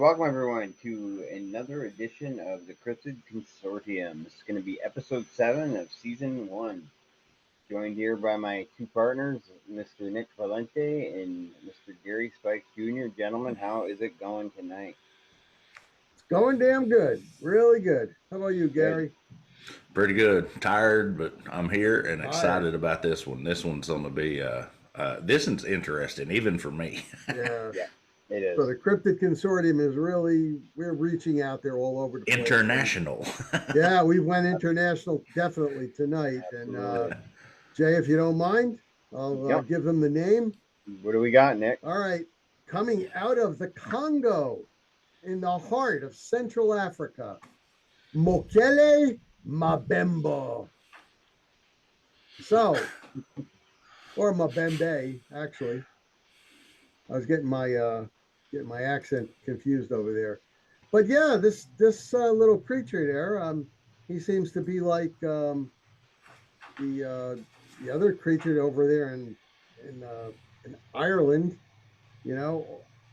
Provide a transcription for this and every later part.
welcome everyone to another edition of the Cryptid Consortium. This is going to be episode 7 of season 1. Joined here by my two partners, Mr. Nick Valente and Mr. Gary Spike Jr. Gentlemen, how is it going tonight? It's going damn good. Really good. How about you, Gary? Pretty good. Tired, but I'm here and excited about this one. This one's going to be, this one's interesting, even for me. Yeah. Yeah, it is. So the Cryptid Consortium is really, we're reaching out there all over the place. International. Yeah, we went international definitely tonight. Absolutely. And Jay, if you don't mind, I'll give them the name. What do we got, Nick? All right. Coming out of the Congo in the heart of Central Africa, Mokele Mbembe. So, or Mbembe, actually. I was getting my accent confused over there. But yeah, this little creature there, he seems to be like the other creature over there in Ireland. You know,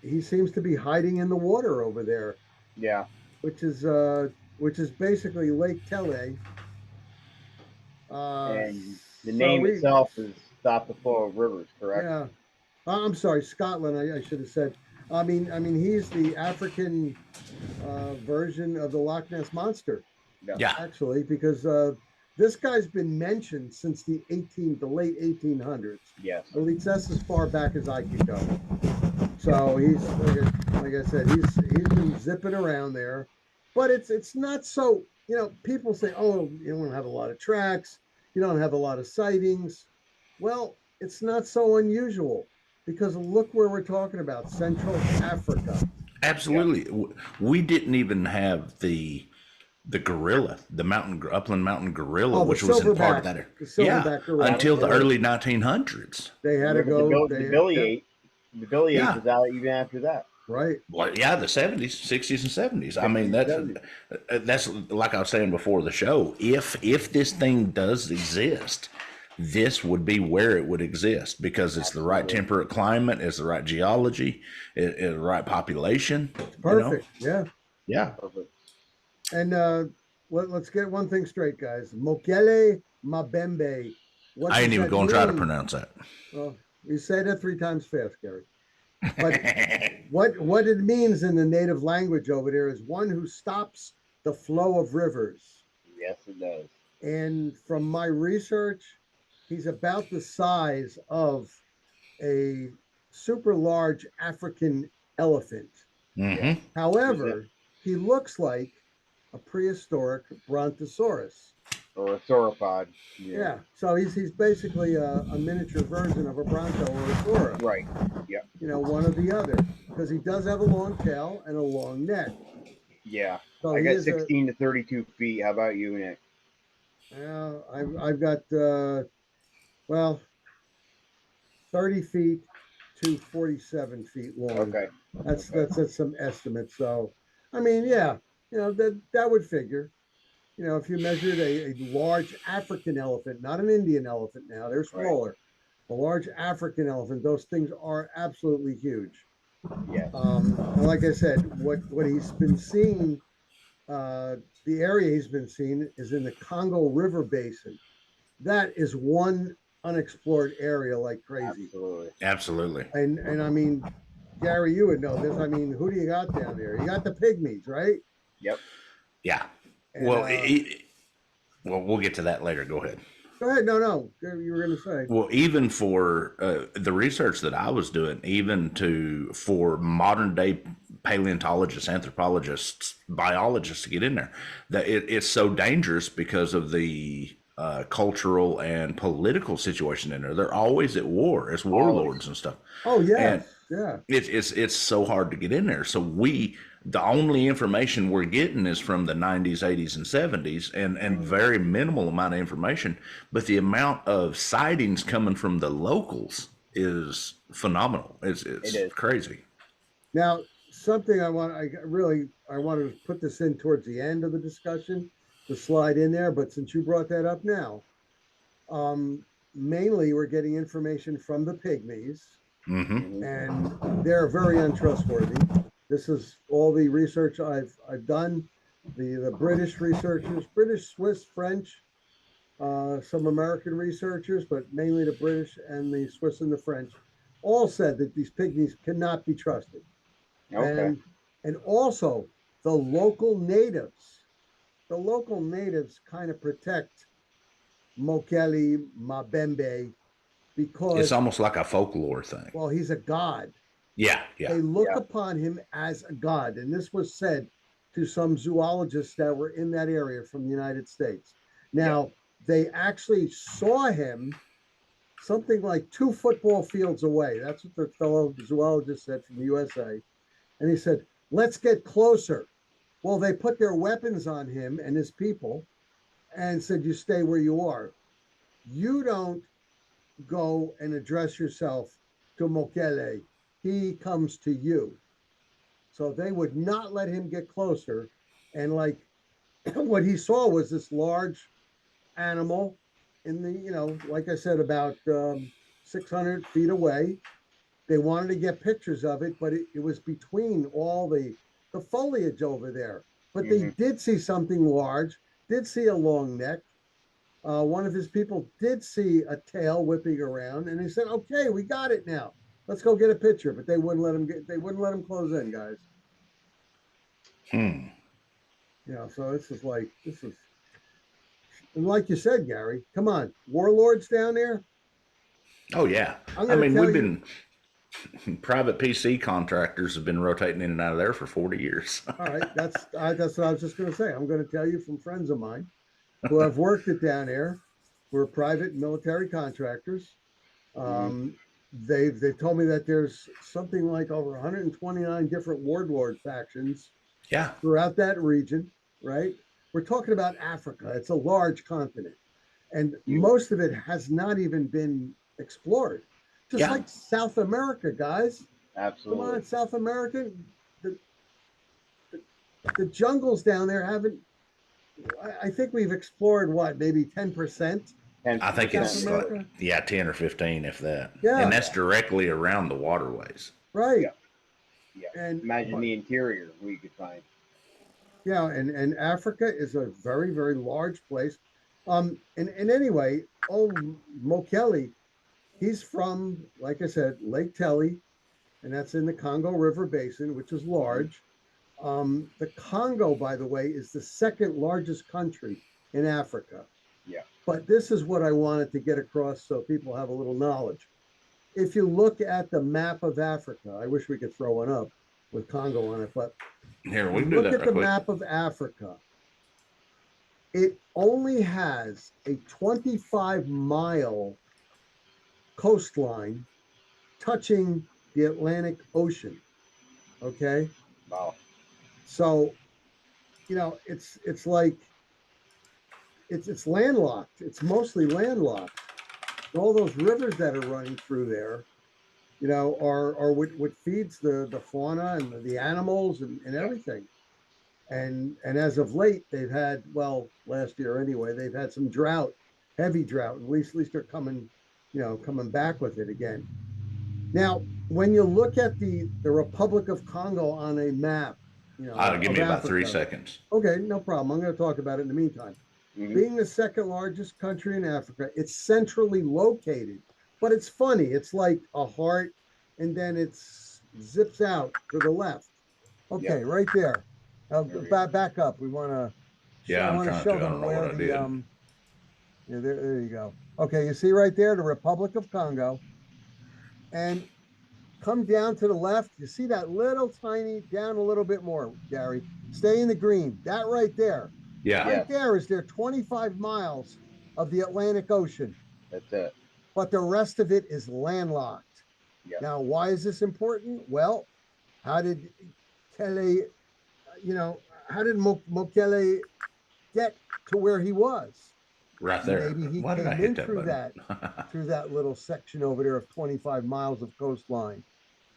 he seems to be hiding in the water over there. Yeah. Which is basically Lake Tele. And the name itself is Stop the Flow of Rivers, correct? Yeah. I'm sorry, Scotland. I should have said. I mean, he's the African version of the Loch Ness Monster. Yeah. Actually, because this guy's been mentioned since the late 1800s. Yes. At least that's as far back as I could go. So he's like I said, he's been zipping around there, but it's not so. You know, people say, oh, you don't have a lot of tracks, you don't have a lot of sightings. Well, it's not so unusual. Because look where we're talking about, Central Africa. Absolutely. Yeah. We didn't even have the gorilla, the upland mountain gorilla, which was in part of that area. Until the early 1900s. They had to go. The Billy Ape was out even after that. Right. Well, yeah, the 70s, 60s, and 70s. I mean, that's like I was saying before the show. If this thing does exist, this would be where it would exist because it's the right temperate climate, it's the right geology, it's the right population. It's perfect. You know? Yeah. Perfect. And let's get one thing straight, guys. Mokele Mbembe. I ain't even going to try to pronounce that. Well, you say that 3 times fast, Gary. But what it means in the native language over there is one who stops the flow of rivers. Yes, it does. And from my research, he's about the size of a super large African elephant. Mm-hmm. However, he looks like a prehistoric brontosaurus. Or a sauropod. Yeah. So he's basically a miniature version of a bronto or a saura. Right. Yeah. You know, one or the other. Because he does have a long tail and a long neck. Yeah. So I got 16 to 32 feet. How about you, Nick? I've got 30 feet to 47 feet long. Okay. That's some estimates. So, I mean, yeah, you know, that would figure. You know, if you measured a large African elephant, not an Indian elephant now, they're smaller. Right. A large African elephant, those things are absolutely huge. Yeah. Like I said, what he's been seeing, the area he's been seeing is in the Congo River Basin. That is one unexplored area like crazy. Absolutely. And I mean, Gary, you would know this. I mean, who do you got down there? You got the pygmies, right? Yep. Yeah. And, well, we'll get to that later. Go ahead. Go ahead. No. You were going to say. Well, even for the research that I was doing, for modern day paleontologists, anthropologists, biologists to get in there, that it's so dangerous because of the cultural and political situation in there. They're always at war as warlords and stuff. Oh yeah, and yeah. It's so hard to get in there. So the only information we're getting is from the 90s, 80s, and 70s, and very minimal amount of information. But the amount of sightings coming from the locals is phenomenal. It is crazy. Now, something I wanted to put this in towards the end of the discussion to slide in there, but since you brought that up now, mainly we're getting information from the pygmies, mm-hmm. and they're very untrustworthy. This is all the research I've done. The British researchers, British, Swiss, French, some American researchers, but mainly the British and the Swiss and the French, all said that these pygmies cannot be trusted. Okay. And also the local natives kind of protect Mokele Mbembe It's because, almost like a folklore thing. well, he's a god. Yeah, yeah. They look Yeah. upon him as a god. And this was said to some zoologists that were in that area from the United States. Now, they actually saw him something like 2 football fields away. That's what the fellow zoologist said from the USA. And he said, let's get closer. Well, they put their weapons on him and his people and said, you stay where you are. You don't go and address yourself to Mokele. He comes to you. So they would not let him get closer. And like what he saw was this large animal in the, like I said, about 600 feet away. They wanted to get pictures of it, but it was between all the foliage over there. But they did see something large, did see a long neck. One of his people did see a tail whipping around, and he said, "Okay, we got it now. Let's go get a picture." But they wouldn't let him get. They wouldn't let him close in, guys. So this is, and like you said, Gary, come on, warlords down there. Oh yeah. I mean, we've been private PC contractors have been rotating in and out of there for 40 years. All right, that's what I was just going to say. I'm going to tell you from friends of mine who have worked it down there, who are private military contractors. They've told me that there's something like over 129 different warlord factions throughout that region, right? We're talking about Africa. It's a large continent, and most of it has not even been explored. Just like South America, guys. Absolutely. Come on, South America. The jungles down there haven't. I think we've explored what, maybe 10%. I think it's like, 10 or 15, if that. Yeah, and that's directly around the waterways. Right. Yeah. And imagine the interior we could find. Yeah, and Africa is a very, very large place. And anyway, Mokele, he's from, like I said, Lake Tele, and that's in the Congo River Basin, which is large. The Congo, by the way, is the second largest country in Africa. Yeah. But this is what I wanted to get across so people have a little knowledge. If you look at the map of Africa, I wish we could throw one up with Congo on it, but here we can do that. Look at the map of Africa. It only has a 25-mile coastline touching the Atlantic Ocean. Okay. Wow. So, it's like it's landlocked. It's mostly landlocked. All those rivers that are running through there, are what feeds the fauna and the animals and everything. And as of late, they've had, well, last year anyway, they've had some drought, heavy drought. At least they're coming back with it again. Now, when you look at the Republic of Congo on a map, give me about 3 seconds. Okay, no problem. I'm going to talk about it in the meantime. Being the second largest country in Africa, it's centrally located, but it's funny. It's like a heart, and then it zips out to the left. Okay, right there. Back up. We want to. Yeah, I'm trying to. I don't know what I did. Yeah, there you go. Okay, you see right there the Republic of Congo, and come down to the left. You see that little tiny, down a little bit more, Gary. Stay in the green. That right there. Yeah. Right there is 25 miles of the Atlantic Ocean. That's it. But the rest of it is landlocked. Yeah. Now, why is this important? Well, how did Mokele get to where he was? Right there. Maybe he came in through that little section over there of 25 miles of coastline.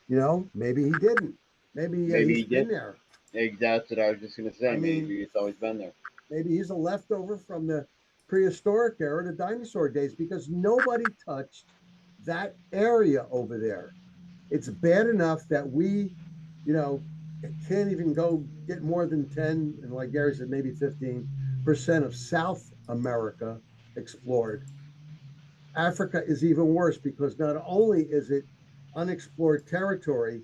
Maybe he didn't. Maybe he's been there. That's what I was just going to say. Maybe it's always been there. Maybe he's a leftover from the prehistoric era, the dinosaur days, because nobody touched that area over there. It's bad enough that we, can't even go get more than 10, and like Gary said, maybe 15% of South America explored. Africa is even worse because not only is it unexplored territory,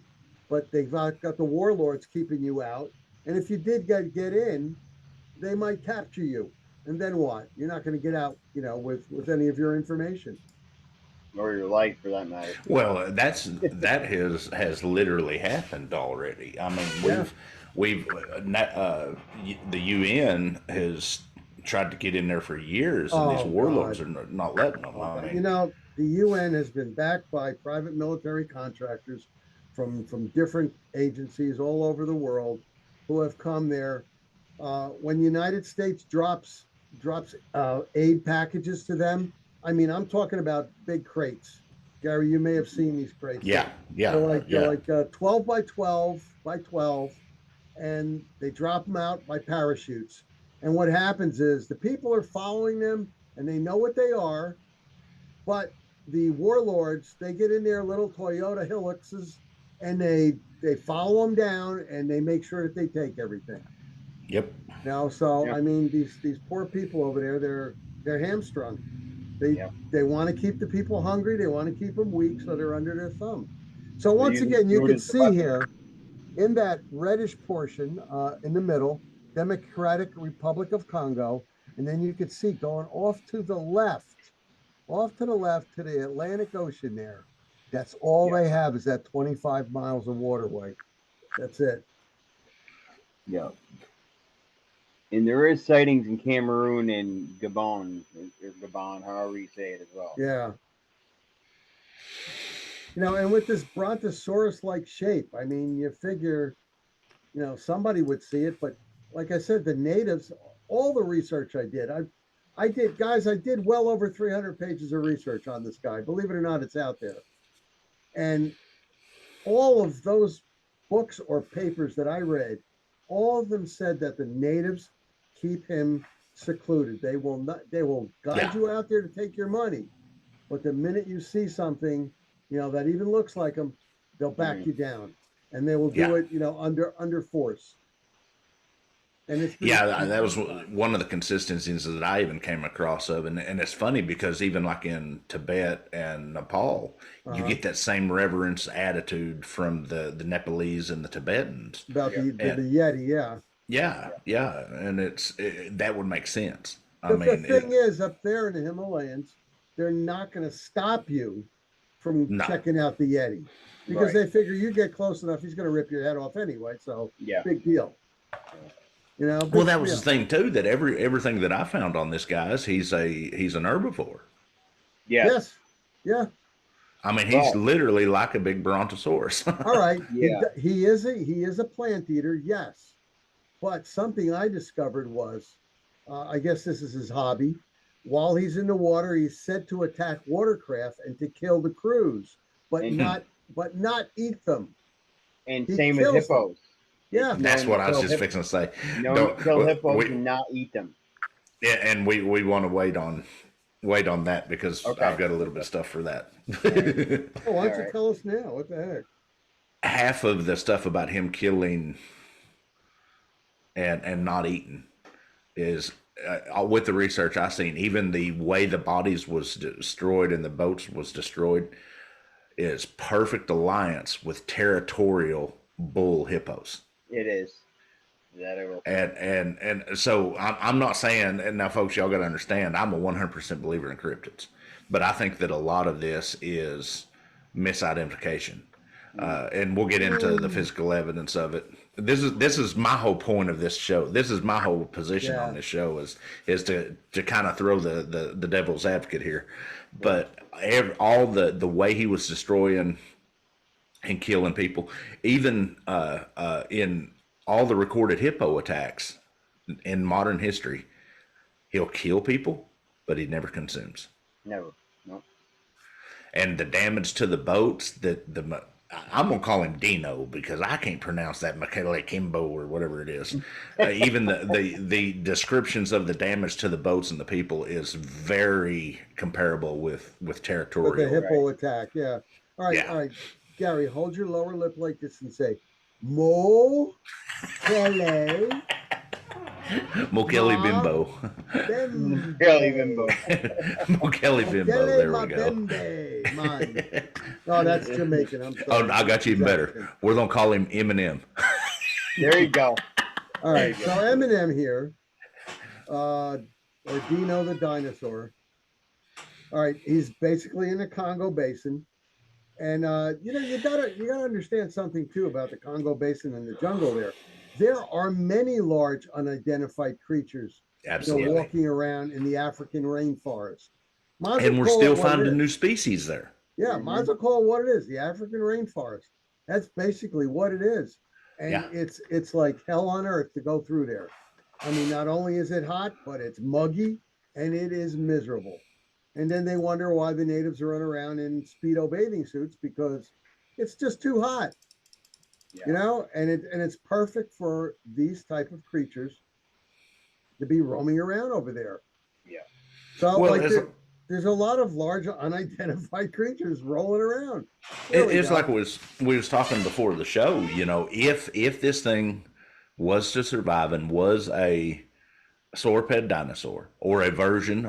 but they've got the warlords keeping you out. And if you did get in, they might capture you. And then what? You're not going to get out, with any of your information. or your life for that matter. Well, that has literally happened already. I mean, Yeah. the UN has tried to get in there for years, and these Oh warlords God. are not letting them. Oh I God. mean, The UN has been backed by private military contractors from different agencies all over the world who have come there. When the United States drops aid packages to them, I mean, I'm talking about big crates. Gary, you may have seen these crates. yeah, They're yeah, like they're yeah, like 12 by 12 by 12, and they drop them out by parachutes. And what happens is the people are following them, and they know what they are, but the warlords, they get in their little Toyota Hiluxes, and they follow them down, and they make sure that they take everything. yep, So Yeah, I mean, these poor people over there, they're hamstrung. They yeah. they want to keep the people hungry. They want to keep them weak, so they're under their thumb. So They're once using again, you food can as a see weapon. here in that reddish portion in the middle, Democratic Republic of Congo, and then you can see going off to the left to the Atlantic Ocean there. That's all Yeah, they have is that 25 miles of waterway. That's it. yeah. And there is sightings in Cameroon and Gabon, or Gabon, however you say it as well. Yeah. And with this brontosaurus like shape, I mean, you figure, somebody would see it, but like I said, the natives, all the research I did, guys, I did well over 300 pages of research on this guy. Believe it or not, it's out there. And all of those books or papers that I read, all of them said that the natives keep him secluded. They will guide yeah, you out there to take your money. But the minute you see something, that even looks like them, they'll back Mm. you down, and they will yeah. do it, under force. And it's been, Yeah, that was one of the consistencies that I even came across of, and it's funny because even like in Tibet and Nepal, you uh, get that same reverence attitude from the Nepalese and the Tibetans, about Yeah, the and Yeti. Yeah. yeah, and that would make sense. I The mean, thing is, up there in the Himalayas, they're not going to stop you from no, checking out the Yeti because right. they figure you get close enough, he's going to rip your head off anyway. So Yeah. big deal. well, Big that was the deal. thing too, that everything that I found on this guy is he's an herbivore. Yes. Yes. Yeah. I mean, he's But literally like a big brontosaurus. All right. yeah, He is a plant eater. Yes. But something I discovered was, I guess this is his hobby. While he's in the water, he's said to attack watercraft and to kill the crews, but and Hmm. not eat them. He same with kills them. hippos. It's Yeah. That's known to what I was kill just fixing to say. known to Don't kill hippos we? and not eat them. Yeah, and we want to wait on that because Okay. I've got a little bit of stuff for that. All right. Oh, why All don't you right. tell us now? What the heck? Half of the stuff about him killing and not eating is with the research I've seen. Even the way the bodies was destroyed and the boats was destroyed is perfect alliance with territorial bull hippos. It is. That I will say. And so I'm not saying, and now folks, y'all got to understand, I'm a 100% believer in cryptids, but I think that a lot of this is misidentification, and we'll get into the Mm, physical evidence of it. This is my whole point of this show. This is my whole position on yeah. this show is to kind of throw the devil's advocate here, but all the way he was destroying and killing people, even in all the recorded hippo attacks in modern history, he'll kill people, but he never consumes. Never. No. And the damage to the boats, I'm gonna call him Dino because I can't pronounce that Mokele Mbembe or whatever it is. Even the descriptions of the damage to the boats and the people is very comparable with With the territorial. Right. hippo attack. Yeah. All right. Yeah. All right. Gary, hold your lower lip like this and say, Mokele Mokele Bimbo. Kelly Bimbo. Mokele Bimbo. Mokele There we go. Mbembe, man. Oh, that's Jamaican. I'm Oh, sorry. I got you even better. We're gonna call him Eminem. There you go. All right, so Eminem here, or Dino the dinosaur. All right, he's basically in the Congo Basin, and you gotta understand something too about the Congo Basin and the jungle there. There are many large unidentified creatures, Absolutely. walking around in the African rainforest. And we're still finding new species there. Yeah, might as well call it what it is, the African rainforest. That's basically what it is. And it's like hell on earth to go through there. I mean, not only is it hot, but it's muggy and it is miserable. And then they wonder why the natives run around in Speedo bathing suits because it's just too hot. And it's perfect for these type of creatures to be roaming around over there. Yeah. So there's a lot of large unidentified creatures rolling around. It's like we was talking before the show. If this thing was to survive and was a sauropod dinosaur or a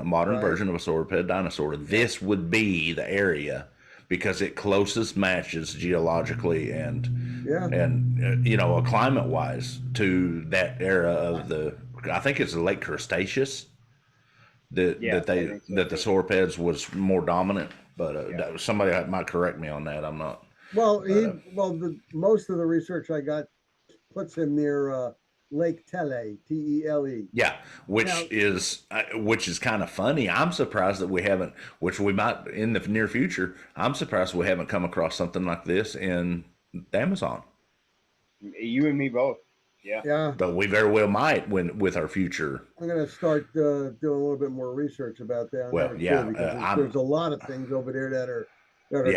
modern version of a sauropod dinosaur, this would be the area because it closest matches geologically and climate wise to that era of I think it's the late Cretaceous that the sauropods was more dominant, but somebody might correct me on that. I'm not. Well, most of the research I got puts him near Lake Tele, Tele. Yeah, which is kind of funny. I'm surprised that we haven't, which we might in the near future. I'm surprised we haven't come across something like this in the Amazon. You and me both. Yeah. But we very well might with our future. I'm going to start doing a little bit more research about that. Well, there's a lot of things over there that are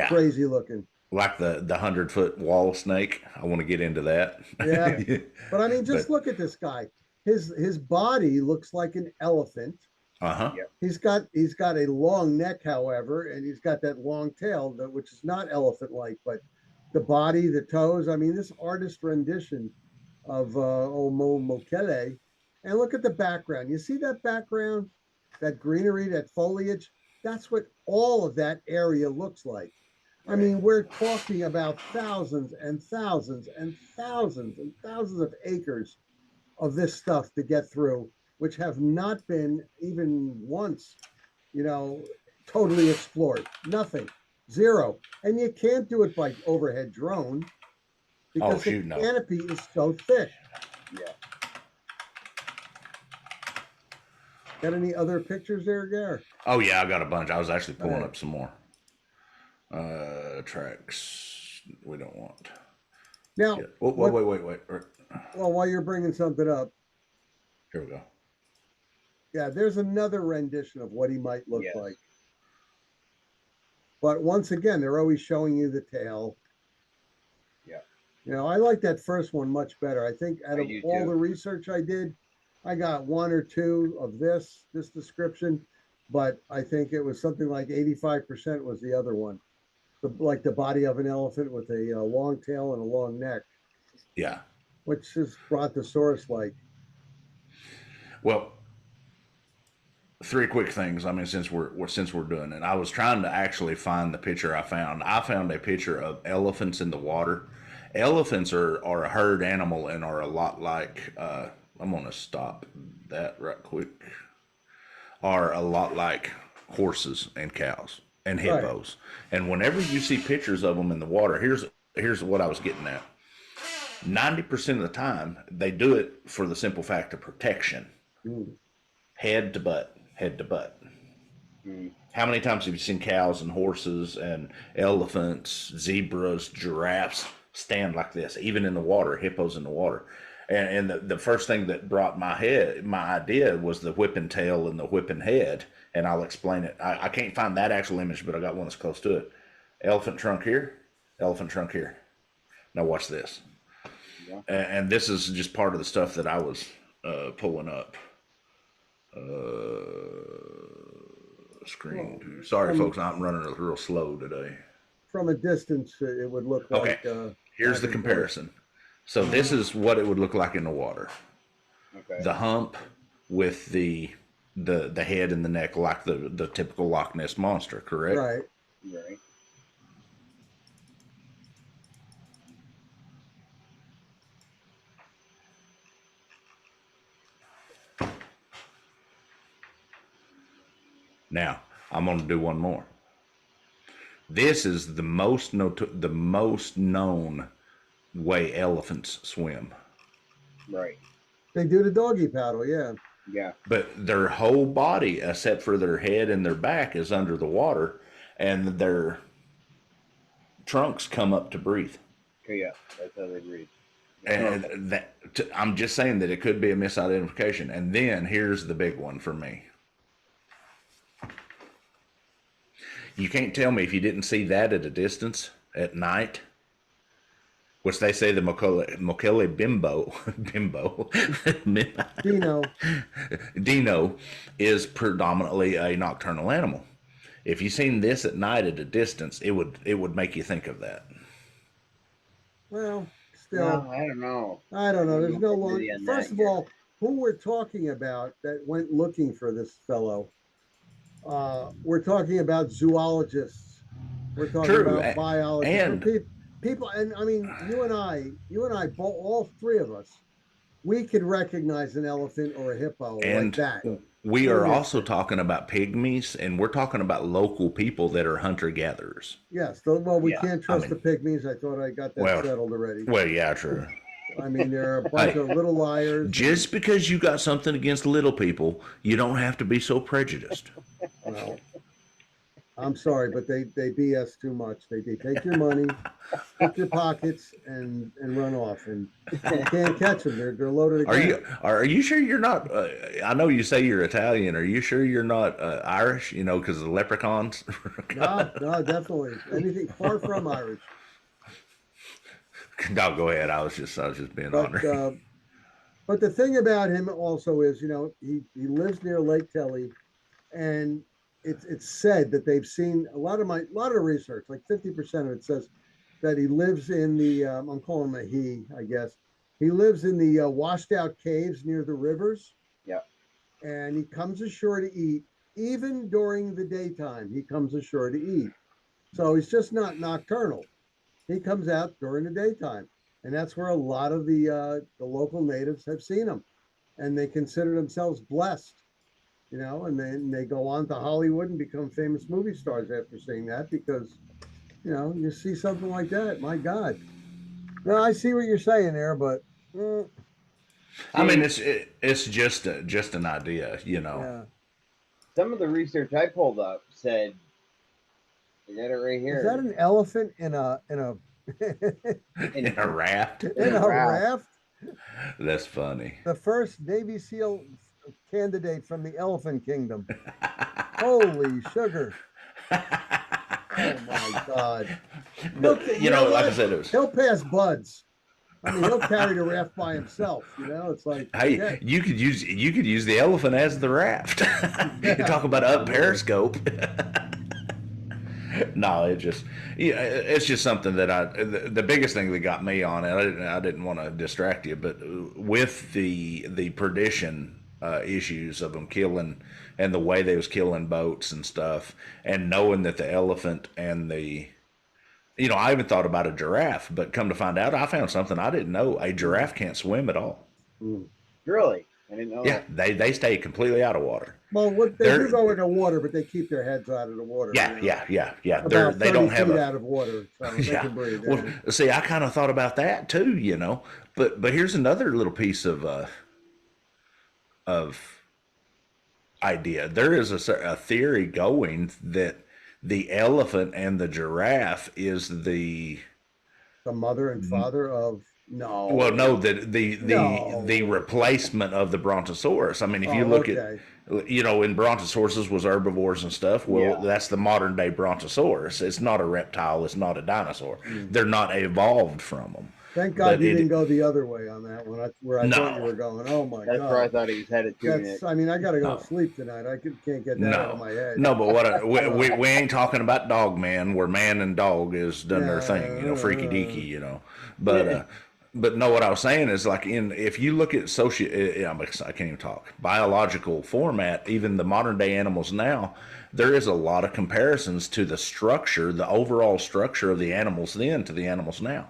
crazy looking. Like the 100-foot wall snake. I want to get into that. Yeah. But I mean, just look at this guy. His body looks like an elephant. Uh-huh. Yeah. He's got a long neck, however, and he's got that long tail, which is not elephant-like, but the body, the toes. I mean, this artist rendition of Mokele, and look at the background. You see that background, that greenery, that foliage? That's what all of that area looks like. I mean, we're talking about thousands and thousands and thousands and thousands of acres of this stuff to get through, which have not been even once, totally explored. Nothing. Zero. And you can't do it by overhead drone because the canopy is so thick. Yeah. Got any other pictures there, Gare? Oh yeah, I got a bunch. I was actually pulling up some more. Tracks we don't want. Now, wait. Well, while you're bringing something up, here we go. Yeah, there's another rendition of what he might look like. But once again, they're always showing you the tail. Yeah. I like that first one much better. I think out of all the research I did, I got one or two of this description, but I think it was something like 85% was the other one. Like the body of an elephant with a long tail and a long neck. Yeah. Which is Brontosaurus-like. Well, three quick things. I mean, since we're doing it, I was trying to actually find the picture I found. I found a picture of elephants in the water. Elephants are a herd animal and are a lot like. I'm gonna stop that right quick. Are a lot like horses and cows and hippos. Right. And whenever you see pictures of them in the water, here's what I was getting at. 90% of the time, they do it for the simple fact of protection. Head to butt. How many times have you seen cows and horses and elephants, zebras, giraffes stand like this, even in the water, hippos in the water? And the first thing that brought my idea was the whipping tail and the whipping head, and I'll explain it. I can't find that actual image, but I got one that's close to it. Elephant trunk here, elephant trunk here. Now watch this. Yeah. And this is just part of the stuff that I was pulling up. Screen. Sorry, folks, I'm running real slow today. From a distance, it would look like... Here's the comparison. So this is what it would look like in the water. Okay. The hump with the head and the neck, like the typical Loch Ness monster, correct? Right. Right. Now I'm going to do one more. This is the most known way elephants swim. Right. They do the doggy paddle, yeah. Yeah. But their whole body, except for their head and their back, is under the water, and their trunks come up to breathe. Okay, yeah. That's how they breathe. And I'm just saying that it could be a misidentification. And then here's the big one for me. You can't tell me if you didn't see that at a distance at night, which they say the Mokele Dino is predominantly a nocturnal animal. If you seen this at night at a distance, it would make you think of that. Well, still, Well, I don't know. There's no long. Really on First that of yet. all, who we're talking about that went looking for this fellow? We're talking about zoologists. We're talking True. about biologists. And People, and I mean, you and I, both, all three of us, we could recognize an elephant or a hippo like that. we are also talking about pygmies, and we're talking about local people that are hunter-gatherers. Yes. Well, we Yeah, can't trust I mean- the pygmies. I thought I got that settled already. Well, yeah, true. I mean, they're a bunch of little liars. Just because you got something against little people, you don't have to be so prejudiced. Well, I'm sorry, but they BS too much. They take your money, pick your pockets, and run off, and you can't catch them. They're loaded. Are you sure you're not? I know you say you're Italian. Are you sure you're not Irish? You know, because of the leprechauns. No, definitely anything far from Irish. No, go ahead. I was just being honored. But the thing about him also is, he lives near Lake Telly, and it's said that they've seen a lot of research, like 50% of it says that he lives in the I'm calling him a he, I guess. He lives in the washed out caves near the rivers. Yeah. And he comes ashore to eat, even during the daytime. He comes ashore to eat, so he's just not nocturnal. He comes out during the daytime, and that's where a lot of the local natives have seen him, and they consider themselves blessed. And then they go on to Hollywood and become famous movie stars after seeing that, because, you see something like that. My God. No, I see what you're saying there, but. I mean, it's just an idea, Yeah. Some of the research I pulled up said, I got it right here. Is that an elephant in a in a raft. in a raft? That's funny. The first Navy SEAL candidate from the Elephant Kingdom. Holy sugar. Oh my God. But like I said, he'll pass buds. I mean, he'll carry the raft by himself. It's like, hey, okay. you could use the elephant as the raft. You talk about up periscope. No, it's just something that the biggest thing that got me on it. I didn't want to distract you, but with the perdition issues of them killing, and the way they was killing boats and stuff, and knowing that the elephant and I even thought about a giraffe, but come to find out, I found something I didn't know. A giraffe can't swim at all. Really? I didn't know that. They stay completely out of water. Well, they do go into water, but they keep their heads out of the water. Yeah. About They don't have feet out of water, so they can breathe. Well, see, I kind of thought about that too, But here's another little piece of idea. There is a theory going that the elephant and the giraffe is the mother and father of no. Well, no, the replacement of the Brontosaurus. I mean, if you look at, in Brontosauruses was herbivores and stuff. Well, that's the modern day Brontosaurus. It's not a reptile. It's not a dinosaur. They're not evolved from them. Thank God you didn't go the other way on that one. Where I thought you were going. Oh my God! That's where I thought he was headed to. I mean, I got to go to sleep tonight. I can't get that out of my head. No, but we ain't talking about Dog Man, where man and dog is done their thing. Freaky deaky. But but no, what I was saying is like if you look at I can't even talk biological format, even the modern day animals now, there is a lot of comparisons to the structure, the overall structure of the animals then to the animals now.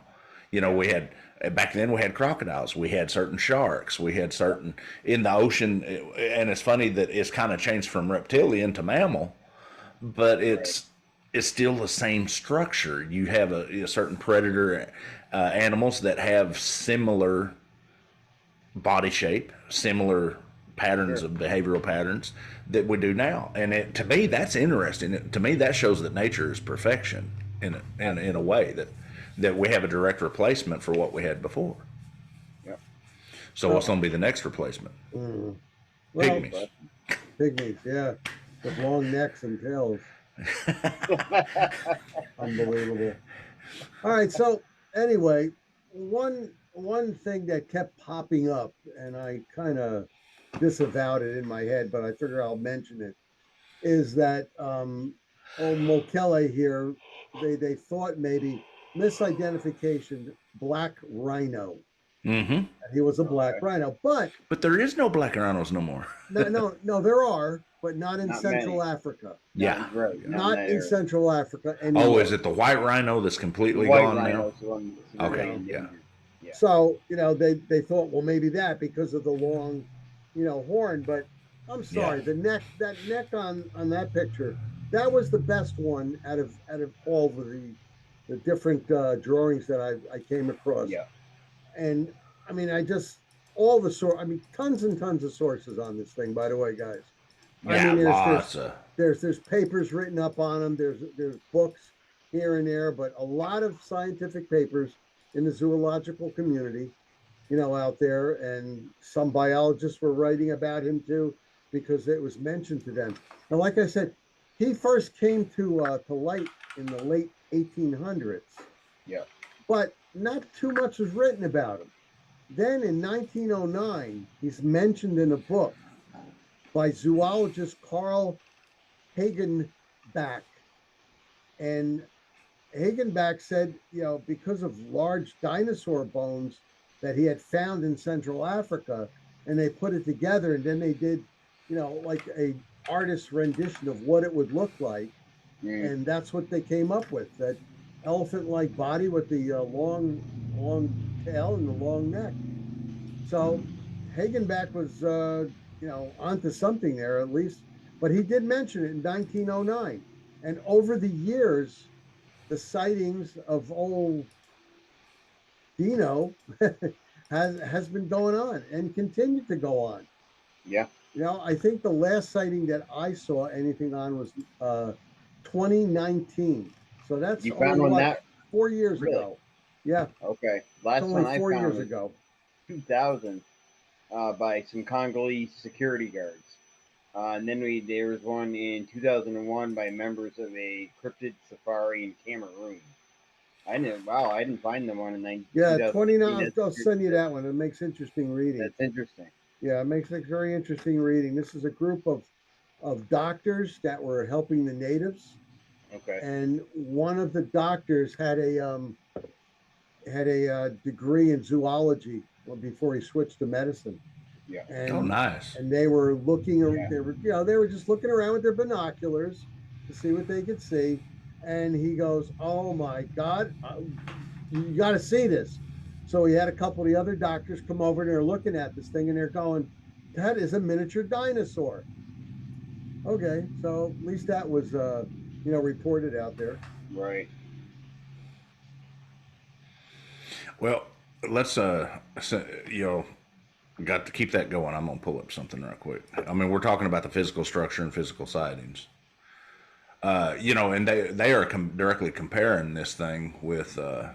You know, we had back then we had crocodiles, we had certain sharks, we had certain in the ocean, and it's funny that it's kind of changed from reptilian to mammal, but Right. it's still the same structure. You have a certain predator animals that have similar body shape, similar patterns Sure. of behavioral patterns that we do now. And to me, that's interesting. To me, that shows that nature is perfection in a way that we have a direct replacement for what we had before. Yep. So what's going to be the next replacement? Mm. Well, Pygmies. pygmies, yeah, with long necks and tails. Unbelievable. All right, so anyway, one thing that kept popping up, and I kind of disavowed it in my head, but I figure I'll mention it, is that Mokele here, they thought maybe misidentification black rhino. Mm-hmm. He was a black Okay. rhino, but But there is no black rhinos no more. no, there are, but not in Not Central many. Africa. Yeah. Right. Not in Not that in area. Central Africa Oh, anymore. is it the white rhino that's The completely white gone now? rhino's the one severely Okay. Yeah. Yeah. endangered. Yeah. So, they thought, well, maybe that because of the long, horn. But I'm Yeah. sorry, that neck on that picture, that was the best one out of all of the different drawings that I came across. Yeah. And I mean, all the I mean, tons and tons of sources on this thing. By the way, guys, I Yeah. mean, Lots of. there's papers written up on them. There's books here and there, but a lot of scientific papers in the zoological community, out there, and some biologists were writing about him too because it was mentioned to them. Now, like I said, he first came to light in the late 1800s, Yeah. but not too much was written about him. Then in 1909, he's mentioned in a book by zoologist Carl Hagenbach. And Hagenbach said, because of large dinosaur bones that he had found in Central Africa, and they put it together, and then they did, like a artist's rendition of what it would look like, Mm. and that's what they came up with, that elephant-like body with the long tail and the long neck. So Hagenbach was, onto something there at least, but he did mention it in 1909. And over the years, the sightings of old Dino has been going on and continued to go on. Yeah. I think the last sighting that I saw anything on was 2019. So that's You only found one what, that 4 years really? ago. Yeah, Okay. it's Last only one I 4 years found was ago. 2000 by some Congolese security guards. And then there was one in 2001 by members of a cryptid safari in Cameroon. I didn't find the one in Yeah, 2019. 29. I'll send you that one. It makes interesting reading. That's interesting. Yeah, it makes it very interesting reading. This is a group of doctors that were helping the natives, Okay. and one of the doctors had a degree in zoology before he switched to medicine, Yeah. Oh, and nice. they were looking. Yeah. They were just looking around with their binoculars to see what they could see, and he goes, "Oh my God, you got to see this." So he had a couple of the other doctors come over and they're looking at this thing and they're going, "That is a miniature dinosaur." Okay, so at least that was reported out there. Right. Well, let's got to keep that going. I'm gonna pull up something real quick. I mean, we're talking about the physical structure and physical sightings. And they are directly comparing this thing with a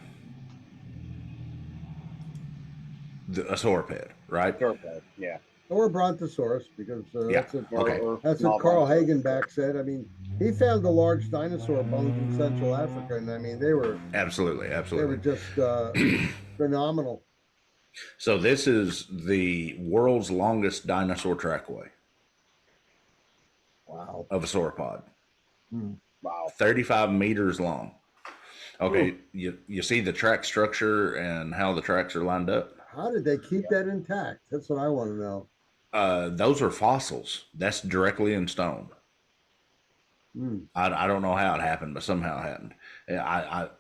sauropod, right? Sauropod. Yeah. Or Brontosaurus, because Yeah. Okay. that's Small what Carl brontosaurus. Hagenbach said. I mean, he found the large dinosaur bones in Central Africa, and I mean Absolutely. they were Absolutely. just phenomenal. So this is the world's longest dinosaur trackway Wow. of a sauropod, Hmm. Wow. 35 meters long. Okay, you see the track structure and how the tracks are lined up. How did they keep that intact? That's what I want to know. Those are fossils. That's directly in stone. Hmm. I don't know how it happened, but somehow it happened.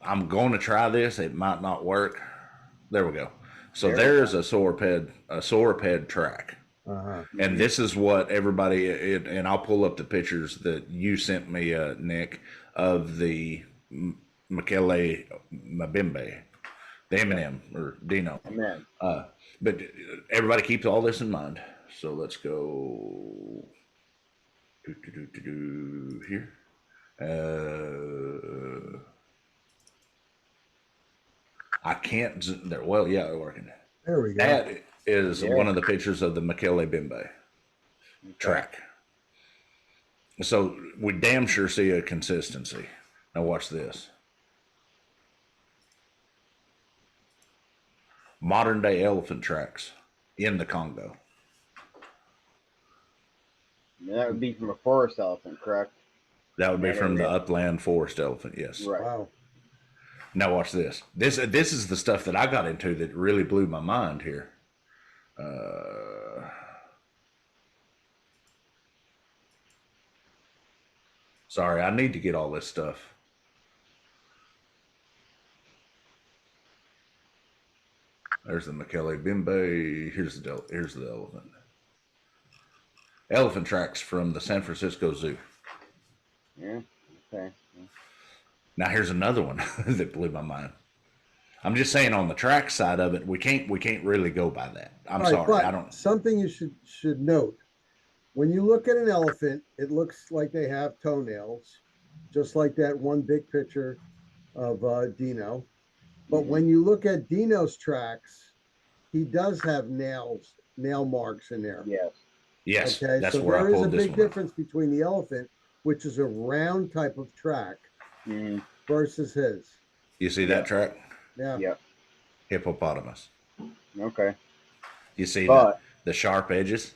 I'm going to try this. It might not work. There we go. So There we there's a sauroped track. Uh-huh. And this is what everybody, and I'll pull up the pictures that you sent me, Nick, of the Mokele Mbembe, the Eminem or Dino. Amen. But everybody keeps all this in mind. So let's go here. I can't. Well, yeah, they're working. There we go. That is one of the pictures of the Mokele Mbembe track. So we damn sure see a consistency. Now watch this. Modern day elephant tracks in the Congo. And that would be from a forest elephant, correct? That would be from the upland forest elephant, yes. Right. Wow. Now watch this. This is the stuff that I got into that really blew my mind here. Sorry, I need to get all this stuff. There's the Mokele Mbembe. Here's the elephant. Elephant tracks from the San Francisco Zoo. Yeah. Okay. Now here's another one that blew my mind. I'm just saying on the track side of it, we can't really go by that. I'm sorry, I don't. Something you should note: when you look at an elephant, it looks like they have toenails, just like that one big picture of Dino. But when you look at Dino's tracks, he does have nail marks in there. Yes. Yes, Okay, that's so where there I is a pulled this big one. difference between the elephant, which is a round type of track, versus his. You see that track? Yeah. Yep. Hippopotamus. Okay. You see But the sharp edges?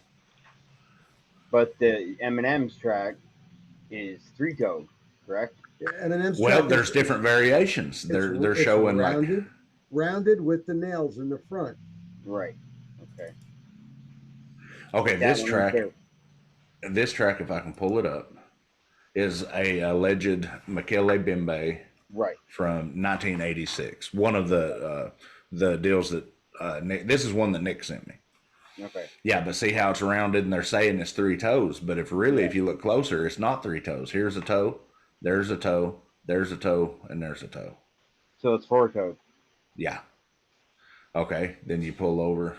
but the M&M's track is three-toed, correct? M&M's Well, track there's different variations. They're showing rounded with the nails in the front. Right. Okay. Okay, That this track, if I can pull it up, is a alleged Mokele Mbembe right from 1986. One of the deals that Nick, this is one that Nick sent me. Okay. Yeah, but see how it's rounded, and they're saying it's three toes. But if you look closer, it's not three toes. Here's a toe, there's a toe, there's a toe, and there's a toe. So it's four-toed. Yeah. Okay, then you pull over.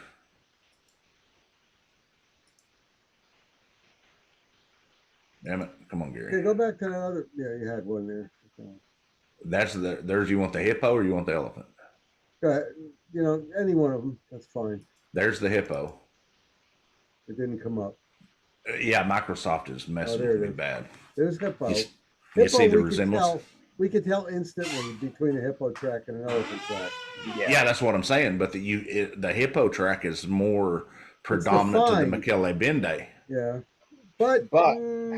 Damn it! Come on, Gary. Okay, go back to that other. Yeah, you had one there. Okay. There's. You want the hippo or you want the elephant? Go ahead. You know, any one of them. That's fine. There's the hippo. It didn't come up. Yeah, Microsoft is messing with me bad. There's hippo. You see the resemblance? We could tell instantly between a hippo track and an elephant track. Yeah, that's what I'm saying. But the hippo track is more predominant to the Mokele Mbembe. Yeah, but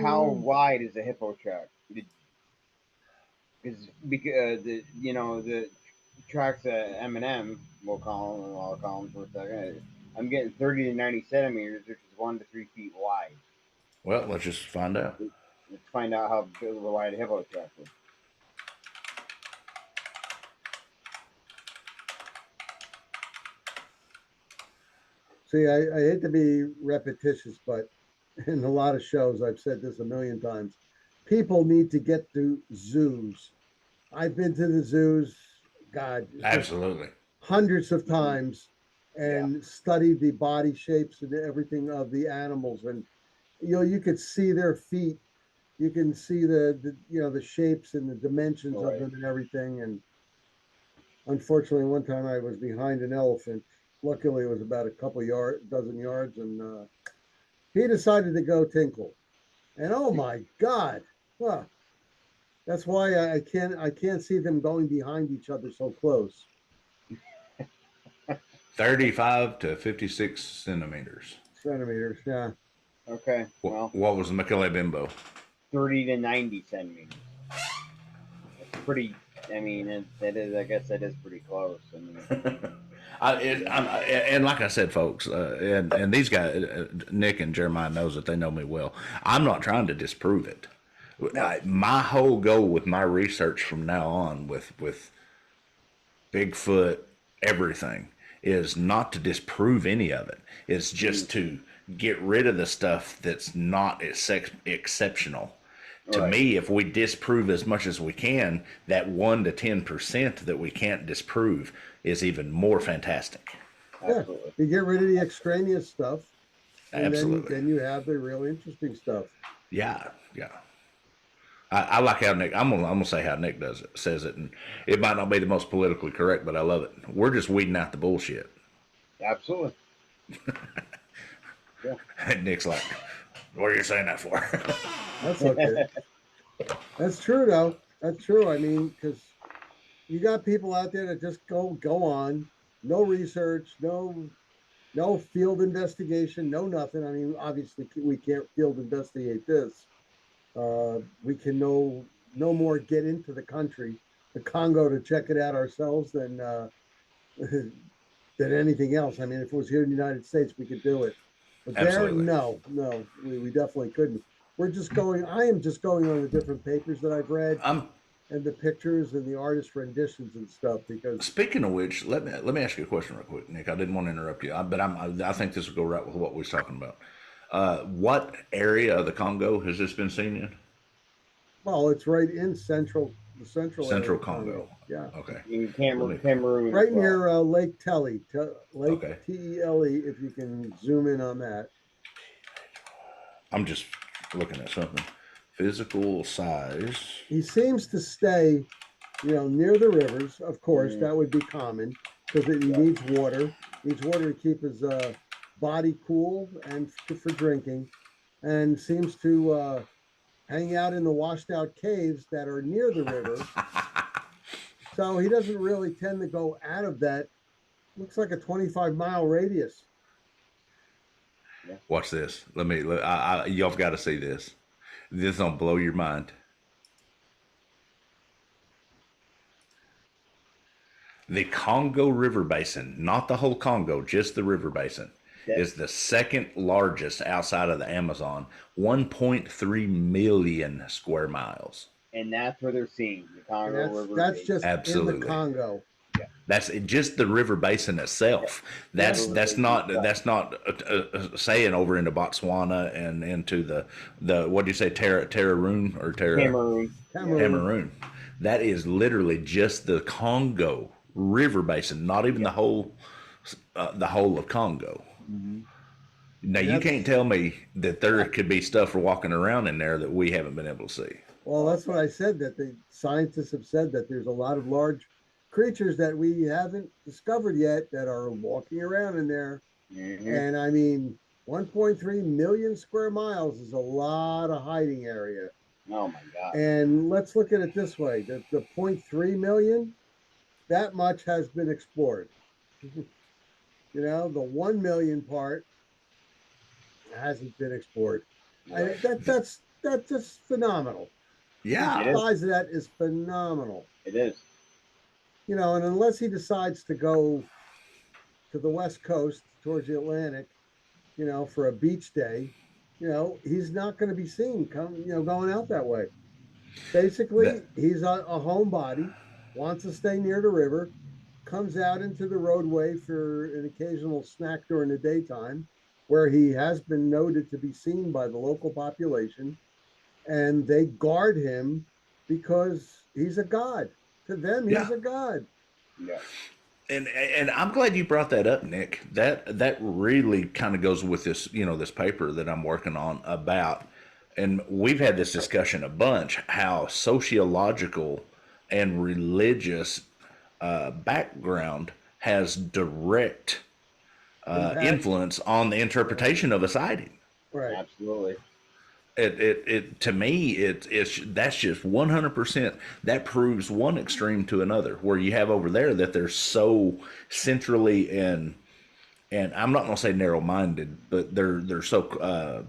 how wide is the hippo track? Because the tracks at M&M, I'll call them for a second. I'm getting 30 to 90 centimeters, which is 1 to 3 feet wide. Well, let's just find out. Let's find out how big of a wide hippo track is. See, I hate to be repetitious, but in a lot of shows, I've said this a million times. People need to get to zoos. I've been to the zoos, God, absolutely, hundreds of times, and studied the body shapes and everything of the animals. And you could see their feet, you can see the shapes and the dimensions of them and everything. And unfortunately, one time I was behind an elephant. Luckily, it was about a dozen yards, and he decided to go tinkle. And oh my God, well, that's why I can't see them going behind each other so close. 35 to 56 centimeters. Centimeters, yeah. Okay. Well, what was the Mokele Mbembe? 30 to 90 centimeters. That's pretty I mean, that is. I guess that is pretty close. I mean, And like I said, folks, and these guys, Nick and Jeremiah knows that they know me well. I'm not trying to disprove it. no. My whole goal with my research from now on, with Bigfoot, everything, is not to disprove any of it. It's just to get rid of the stuff that's not exceptional. To Right. me, if we disprove as much as we can, that 1 to 10% that we can't disprove is even more fantastic. Yeah, Absolutely. you get rid of the extraneous stuff, and Absolutely. then you have the really interesting stuff. Yeah, yeah. I like how Nick. I'm gonna say how Nick does it, says it, and it might not be the most politically correct, but I love it. We're just weeding out the bullshit. Absolutely. Yeah. And Nick's like, "What are you saying that for?" That's okay. That's true, though. That's true. I mean, because you got people out there that just go on, no research, no field investigation, no nothing. I mean, obviously we can't field investigate this. We can no more get into the country, the Congo, to check it out ourselves than anything else. I mean, if it was here in the United States, we could do it. But there, Absolutely. no, we definitely couldn't. We're just going. I am just going on the different papers that I've read I'm and the pictures and the artist renditions and stuff because Speaking of which, let me ask you a question real quick, Nick. I didn't want to interrupt you, but I think this will go right with what we was talking about. What area of the Congo has this been seen in? well, it's right in the central area Central of Congo. Congo. Yeah, Okay. In Let me. Cameroon as right well. near Lake Telly, Lake Okay. Tele. If you can zoom in on that. I'm just looking at something. Physical size. He seems to stay, near the rivers. Of course, Mm, that would be common because he yeah. needs water. Needs water to keep his body cool and for drinking, and seems to hang out in the washed out caves that are near the river. So he doesn't really tend to go out of that. Looks like a 25-mile radius. Yeah. Watch this. Y'all got to see this. This gonna blow your mind. The Congo River Basin, not the whole Congo, just the river basin, That, is the second largest outside of the Amazon, 1.3 million square miles. and that's where they're seeing the And Congo River that's Basin. just in the Absolutely. Congo. Yeah. That's just the river basin Yeah. itself. Yeah. That's not saying over into Botswana and into the what do you say, Terraroon or Cameroon. Yeah. Cameroon. Cameroon. That is literally just the Congo river basin, not even Yeah. the whole of Congo. Mm-hmm. Now And you that's can't tell me that there could be stuff walking around in there that we haven't been able to see. Well, that's what I said, that the scientists have said that there's a lot of large creatures that we haven't discovered yet that are walking around in there. Mm-hmm. And I mean, 1.3 million square miles is a lot of hiding area. Oh my God. And let's look at it this way, the 0.3 million, that much has been explored. The 1 million part hasn't been explored. Right. That's just phenomenal. Yeah, It is. The size of that is phenomenal. It is. And unless he decides to go to the West Coast towards the Atlantic, for a beach day, he's not going to be seen going out that way. Basically, that he's a homebody, wants to stay near the river, comes out into the roadway for an occasional snack during the daytime, where he has been noted to be seen by the local population, and they guard him because he's a god. To them, yeah. he's a god. Yeah. And I'm glad you brought that up, Nick. That really kind of goes with this paper that I'm working on about, and we've had this discussion a bunch, how sociological and religious background has direct Impact. influence on the interpretation of a sighting. Right. Absolutely. It to me it's that's just 100%. That proves one extreme to another, where you have over there that they're so centrally and I'm not going to say narrow minded, but they're so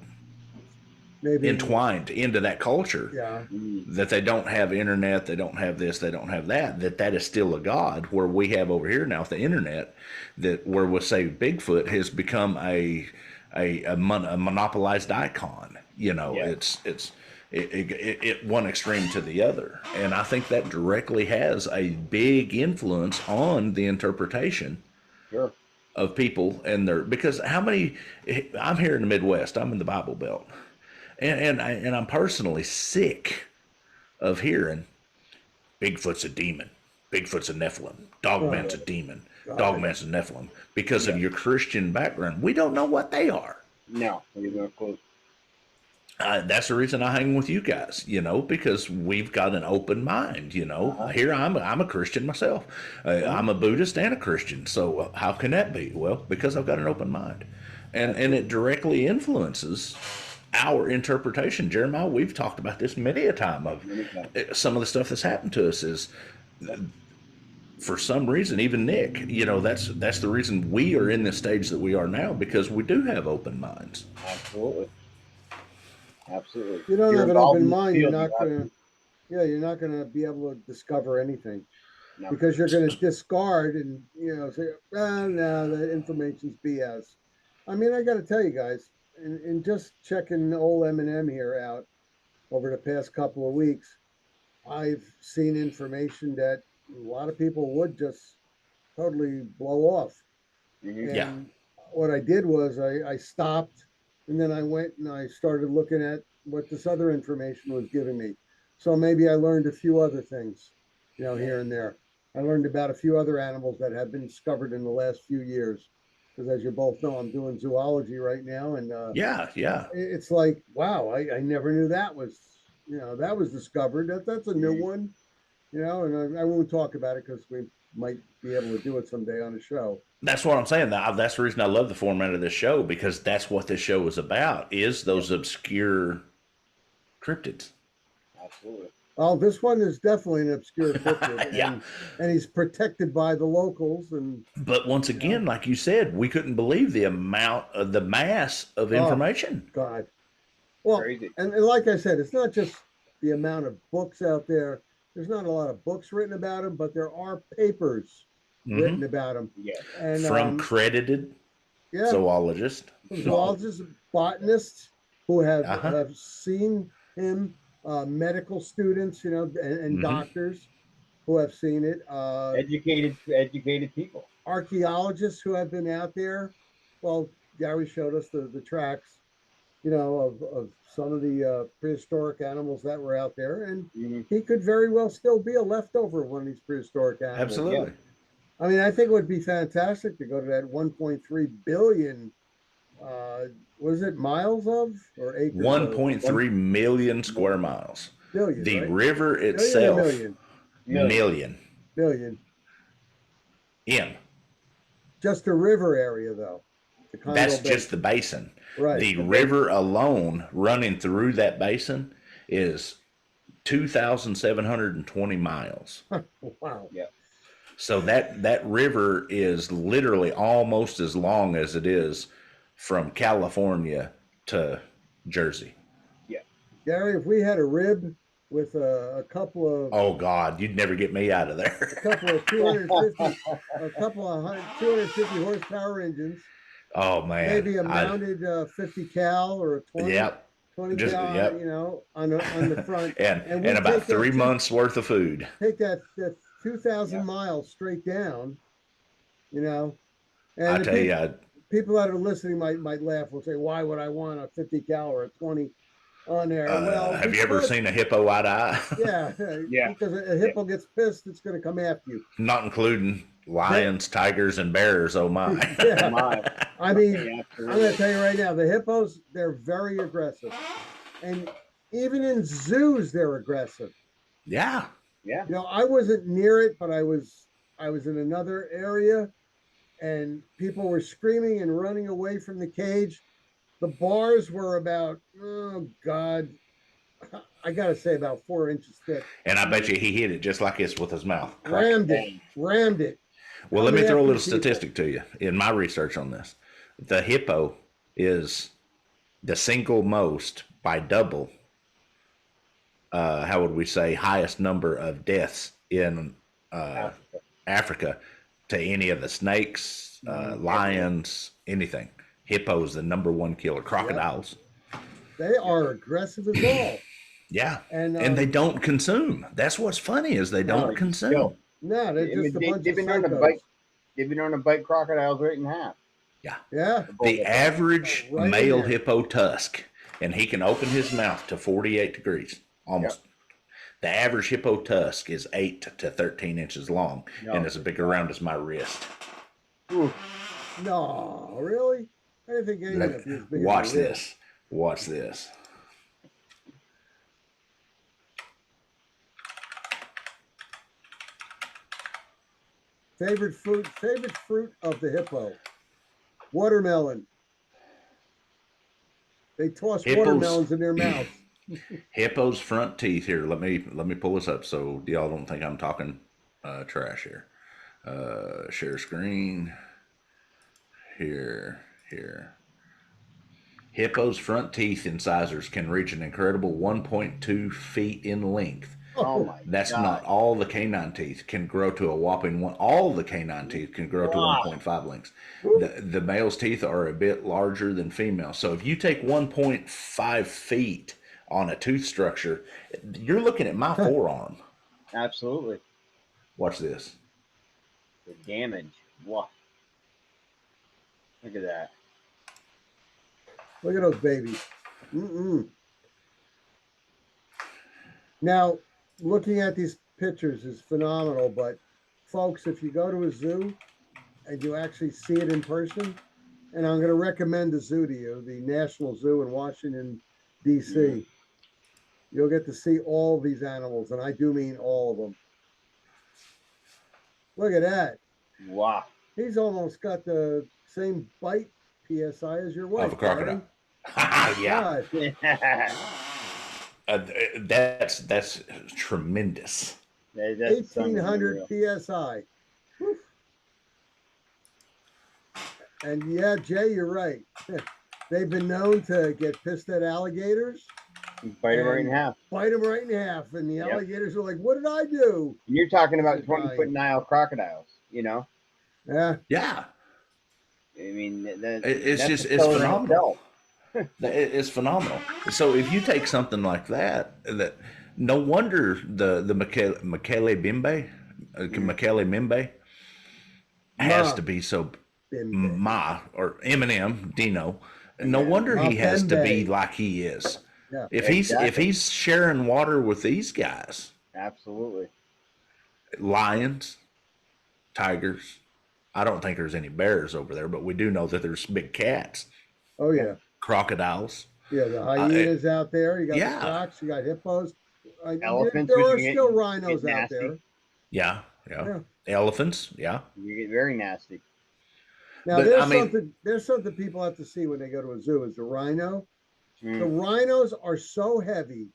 maybe entwined into that culture. Yeah. That they don't have internet, they don't have this, they don't have that. That is still a god. Where we have over here now with the internet, that where we say Bigfoot has become a monopolized icon. You know, Yeah. it one extreme to the other, and I think that directly has a big influence on the interpretation Sure. of people and their, because how many, I'm here in the Midwest, I'm in the Bible Belt, and I'm personally sick of hearing Bigfoot's a demon, Bigfoot's a Nephilim, Dogman's a demon, Dogman's a Nephilim, because of your Christian background. We don't know what they are. No, we have no clue. That's the reason I hang with you guys, you know, because we've got an open mind, you know. Here I'm a Christian myself. I'm a Buddhist and a Christian. So how can that be? Well, because I've got an open mind. And it directly influences our interpretation. Jeremiah, we've talked about this many a time of some of the stuff that's happened to us is, for some reason, even Nick, you know, that's the reason we are in the stage that we are now, because we do have open minds. Absolutely. Absolutely. You don't have an open mind, you're field, not gonna you're not gonna be able to discover anything. No. Because you're gonna discard and say, well, no, the information's BS. I mean, I gotta tell you guys, in just checking old Eminem here out over the past couple of weeks, I've seen information that a lot of people would just totally blow off. Mhm. And what I did was I stopped, and then I went and I started looking at what this other information was giving me. So maybe I learned a few other things, here and there. I learned about a few other animals that have been discovered in the last few years. Because as you both know, I'm doing zoology right now, and Yeah. it's like, wow, I never knew that was discovered. That's a new one, and I won't talk about it because we might be able to do it someday on a show. That's what I'm saying. That's the reason I love the format of this show, because that's what this show is about, is those obscure cryptids. Absolutely. Oh, this one is definitely an obscure cryptid. Yeah. And he's protected by the locals. But once again, like you said, we couldn't believe the mass of information. God. Well, Crazy. And like I said, it's not just the amount of books out there. There's not a lot of books written about him, but there are papers written about him. Yeah. And from credited zoologists, botanists who have seen him, medical students, and doctors who have seen it. Educated people. Archaeologists who have been out there. Well, Gary showed us the tracks, of some of the prehistoric animals that were out there, and he could very well still be a leftover of one of these prehistoric animals. Absolutely. Yeah. I mean, I think it would be fantastic to go to that 1.3 billion, was it miles of or acres? 1.3 million square miles. Billion, the right? river itself, million. Just the river area, though. That's just the basin. Right. The river alone running through that basin is 2,720 miles. Wow. Yeah. So that river is literally almost as long as it is from California to Jersey. Yeah. Gary, if we had a rib with a couple of... Oh, God, you'd never get me out of there. A couple of 250 horsepower engines. Oh, man. Maybe a mounted 50 cal or a 20. Yep. 20 cal, on the front. and about 3 months worth of food. Take that 2,000 miles straight down, And I tell you, people that are listening might laugh. Will say, "Why would I want a 50 cal or a 20 on there?" Have you ever seen a hippo eye to eye? Yeah. Because a hippo gets pissed, it's going to come after you. Not including lions, tigers, and bears. Oh my! I mean, I'm going to tell you right now, the hippos, they're very aggressive, and even in zoos, they're aggressive. Yeah. Yeah. I wasn't near it, but I was in another area, and people were screaming and running away from the cage. The bars were about, oh God, I gotta say about 4 inches thick. And I bet you he hit it just like this with his mouth. Rammed it. Well, let me throw a little statistic to you in my research on this. The hippo is the single most by double, how would we say, highest number of deaths in Africa. Africa to any of the snakes, lions, anything. Hippos, the number one killer. Crocodiles. They are aggressive as all. Yeah. And they don't consume. That's what's funny is they don't consume. Still, no, they're just a bunch of they've been known to psychos. bite. They've been known to bite crocodiles right in half. Yeah. Yeah. The average Right in male there. hippo tusk, and he can open his mouth to 48 degrees, almost. Yep. The average hippo tusk is 8 to 13 inches long, and it's as big around as my wrist. Ooh. No, really? I didn't think anything of this big. Watch this. Watch this. Favorite fruit of the hippo. Watermelon. They toss Hippos. watermelons in their mouths. Hippo's front teeth here. Let me pull this up so y'all don't think I'm talking trash here. Share screen. Here. Hippo's front teeth incisors can reach an incredible 1.2 feet in length. Oh my That's God. not all the canine teeth can grow to a whopping one. All the canine teeth can grow to 1.5 lengths. The male's teeth are a bit larger than female. So if you take 1.5 feet on a tooth structure, you're looking at my forearm. Absolutely. Watch this. The damage. Wow. Look at that. Look at those babies. Now, looking at these pictures is phenomenal, but folks, if you go to a zoo and you actually see it in person, and I'm going to recommend the zoo to you, the National Zoo in Washington, D.C., you'll get to see all these animals, and I do mean all of them. Look at that. Wow. He's almost got the same bite PSI as your wife. Of a crocodile. Yeah. That's tremendous. That's 1,800 PSI. Whew. And yeah, Jay, you're right. They've been known to get pissed at alligators. Bite them right in half. Bite them right in half. And the alligators are like, what did I do? And you're talking about 20-foot Nile crocodiles, you know? Yeah. Yeah. I mean, It's phenomenal. It's phenomenal. So if you take something like that no wonder the Mokele Mbembe has to be so or Eminem Dino. No wonder he has to be like he is. Yeah. If he's sharing water with these guys, absolutely. Lions, tigers. I don't think there's any bears over there, but we do know that there's big cats. Oh yeah. Crocodiles. Yeah, the hyenas out there. You got the crocs. You got hippos. Elephants. There are still rhinos out there. Yeah. Elephants. Yeah. You get very nasty. Now there's something people have to see when they go to a zoo is the rhino. The rhinos are so heavy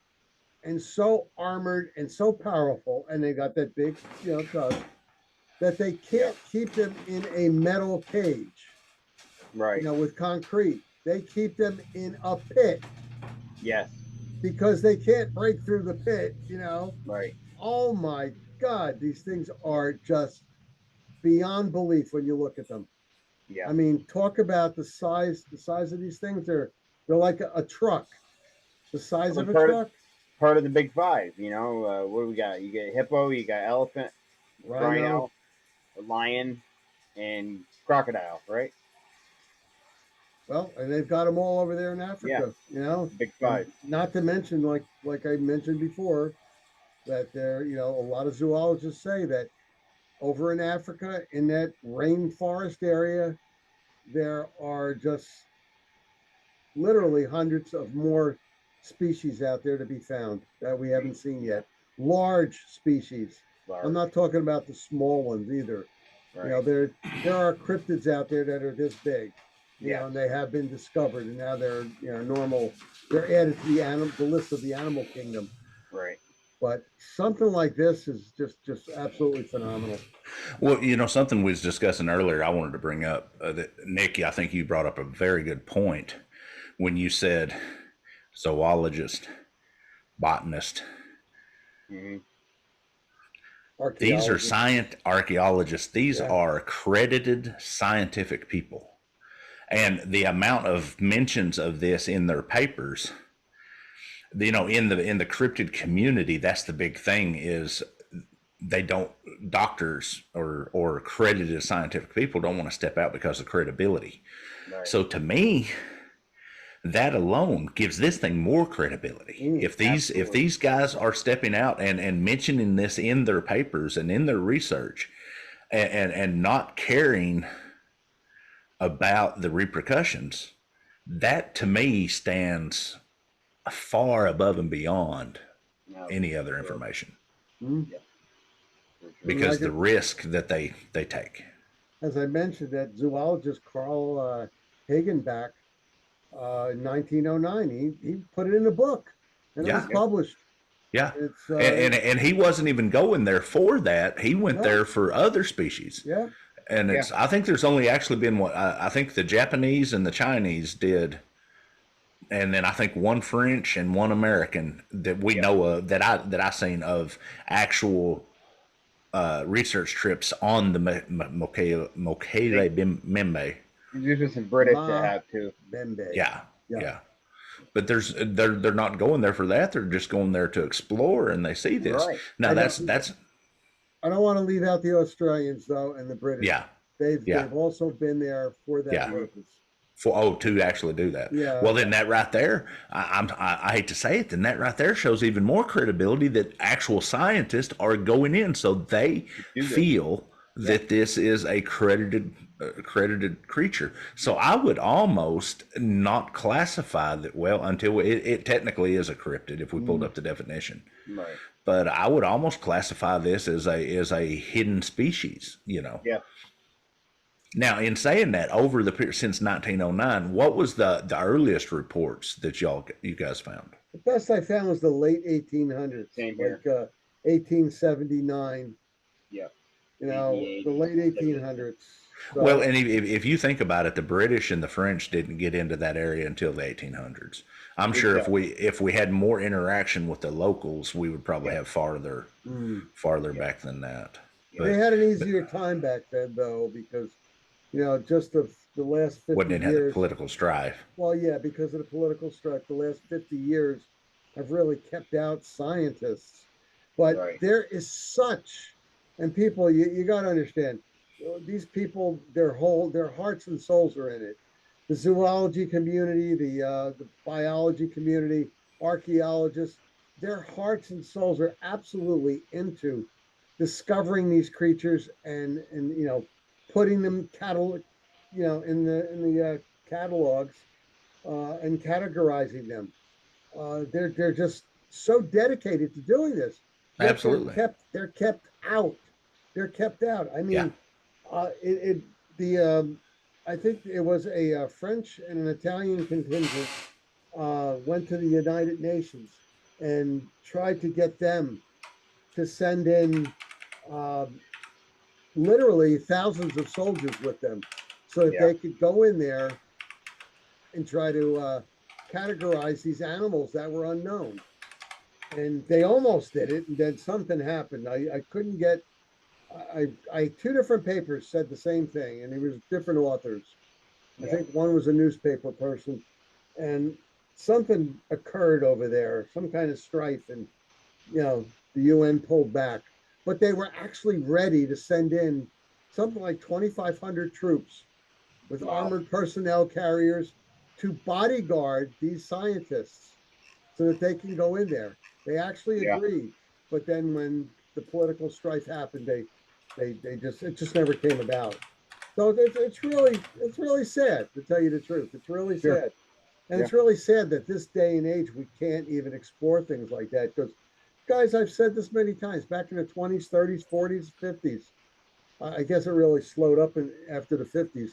and so armored and so powerful, and they got that big, tusk, that they can't keep them in a metal cage. Right. With concrete. They keep them in a pit. Yes. Because they can't break through the pit, Right. Oh my God, these things are just beyond belief when you look at them. Yeah. I mean, talk about the size of these things. They're like a truck. The size of a truck. Part of the big five, what do we got? You get hippo, you got elephant, rhino, lion, and crocodile, right? Well, and they've got them all over there in Africa, Big five. And not to mention, like I mentioned before, that there, a lot of zoologists say that over in Africa, in that rainforest area, there are just literally hundreds of more species out there to be found that we haven't seen yet. Large species. I'm not talking about the small ones either. Right. There are cryptids out there that are this big. And they have been discovered, and now they're normal. They're added to the list of the animal kingdom. Right. But something like this is just absolutely phenomenal. Well, something we was discussing earlier, I wanted to bring up that Nick, I think you brought up a very good point when you said zoologist, botanist. Mm-hmm. These are Archaeologists. archaeologists. These Yeah. are accredited scientific people. And the amount of mentions of this in their papers, in the cryptid community, that's the big thing is they don't doctors or accredited scientific people don't want to step out because of credibility. Right. So to me, that alone gives this thing more credibility. If these guys are stepping out and mentioning this in their papers and in their research and not caring about the repercussions, that to me stands far above and beyond No, any other information Mhm. Yeah. For sure. because Like the it- risk that they take. As I mentioned, that zoologist Carl Hagenbach in 1909, he put it in a book, and it was Yeah. published. Yeah. It's And he wasn't even going there for that. He went No. there for other species. yeah, And it's I think there's only actually been what I think the Japanese and the Chinese did, and then I think one French and one American that we know of that I seen of actual research trips on the Mokele Mbembe. There's just some British Ma that have too. Bembe. Yeah, Yeah. yeah. But they're not going there for that. They're just going there to explore, and they see this. Right. Now I that's I don't want to leave out the Australians though, and the British. yeah. They've Yeah. they've also been there for that Yeah. purpose. To actually do that. Yeah. Well, then that right there, I hate to say it, then that right there shows even more credibility that actual scientists are going in, so they feel that this is a credited creature. So I would almost not classify that until it technically is a cryptid if we pulled up the definition. Right. But I would almost classify this as a hidden species. Yeah. Now, in saying that, over the period since 1909, what was the earliest reports that you guys found? The best I found was the late 1800s, Same here. like 1879. Yeah. The late 1800s. So, Well, and if you think about it, the British and the French didn't get into that area until the 1800s. I'm sure if we had more interaction with the locals, we would probably have farther back than that. they had an easier time back then, though, because just the last 50 Wouldn't it have years. political strife? Well, yeah, because of the political strife, the last 50 years have really kept out scientists. But there is such, and people, you got to understand, these people, their hearts and souls are in it. The zoology community, the biology community, archaeologists, their hearts and souls are absolutely into discovering these creatures and putting them in the catalogs and categorizing them. They're just so dedicated to doing this. Absolutely. They're kept out. They're kept out. I mean, I think it was a French and an Italian contingent went to the United Nations and tried to get them to send in literally thousands of soldiers with them so that they could go in there and try to categorize these animals that were unknown. And they almost did it, and then something happened. I couldn't get. I two different papers said the same thing, and it was different authors. I think one was a newspaper person, and something occurred over there, some kind of strife, and the UN pulled back. But they were actually ready to send in something like 2,500 troops with armored personnel carriers to bodyguard these scientists so that they can go in there. They actually agreed, but then when the political strife happened, it just never came about. So it's really sad, to tell you the truth. It's really sad, and it's really sad that this day and age we can't even explore things like that. Because, guys, I've said this many times. Back in the 20s, 30s, 40s, 50s, I guess it really slowed up after the 50s.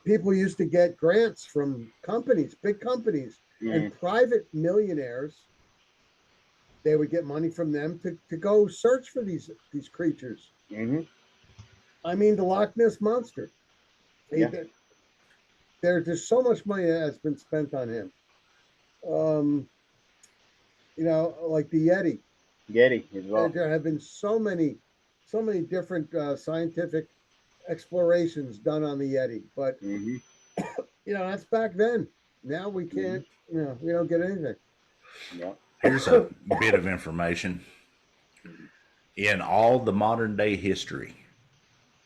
People used to get grants from companies, big companies, and private millionaires. They would get money from them to go search for these creatures. I mean, the Loch Ness monster. there's so much money that has been spent on him. Um, like the Yeti. Yeti as well. There have been so many different scientific explorations done on the Yeti, but Hmm. that's back then. Now we can't. We don't get anything. Yeah. Here's a bit of information. In all the modern day history,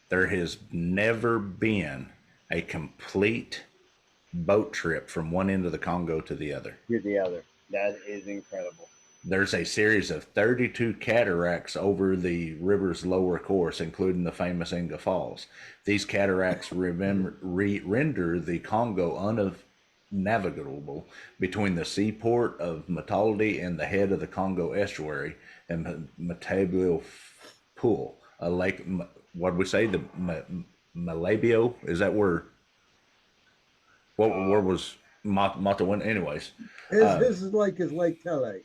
there has never been a complete boat trip from one end of the Congo to the other. Here's the other. That is incredible. There's a series of 32 cataracts over the river's lower course, including the famous Inga Falls. These cataracts render the Congo unnavigable between the seaport of Mataldi and the head of the Congo estuary and Matabele Pool, a lake. What do we say? The Malabio? Is that where? Where was Matawin? Anyways, His lake is Lake Tele.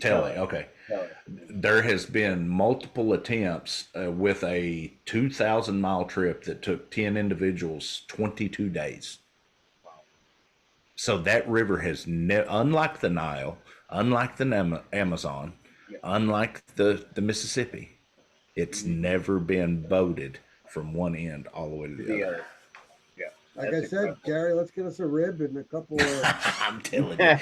Tele. Okay. Tele. There has been multiple attempts with a 2,000-mile trip that took 10 individuals 22 days. So that river has, unlike the Nile, unlike the Amazon, unlike the Mississippi, it's never been boated from one end all the way to the other. Yeah. Like I said, incredible. Gary, let's get us a rib and a couple of. I'm telling you,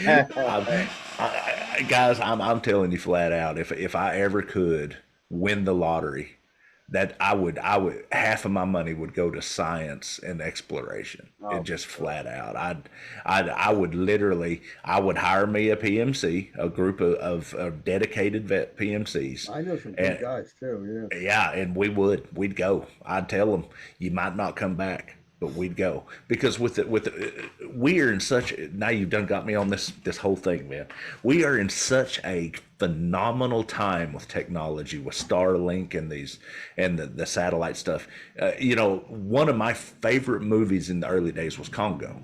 guys, I'm telling you flat out, if I ever could win the lottery, that I would half of my money would go to science and exploration. It just flat out. I would literally, I would hire me a PMC, a group of dedicated vet PMCs. I know some good guys too. Yeah. Yeah, and we'd go. I'd tell them you might not come back, but we'd go, because we are in such, now you've done got me on this whole thing, man. We are in such a phenomenal time with technology, with Starlink and the satellite stuff. One of my favorite movies in the early days was Congo,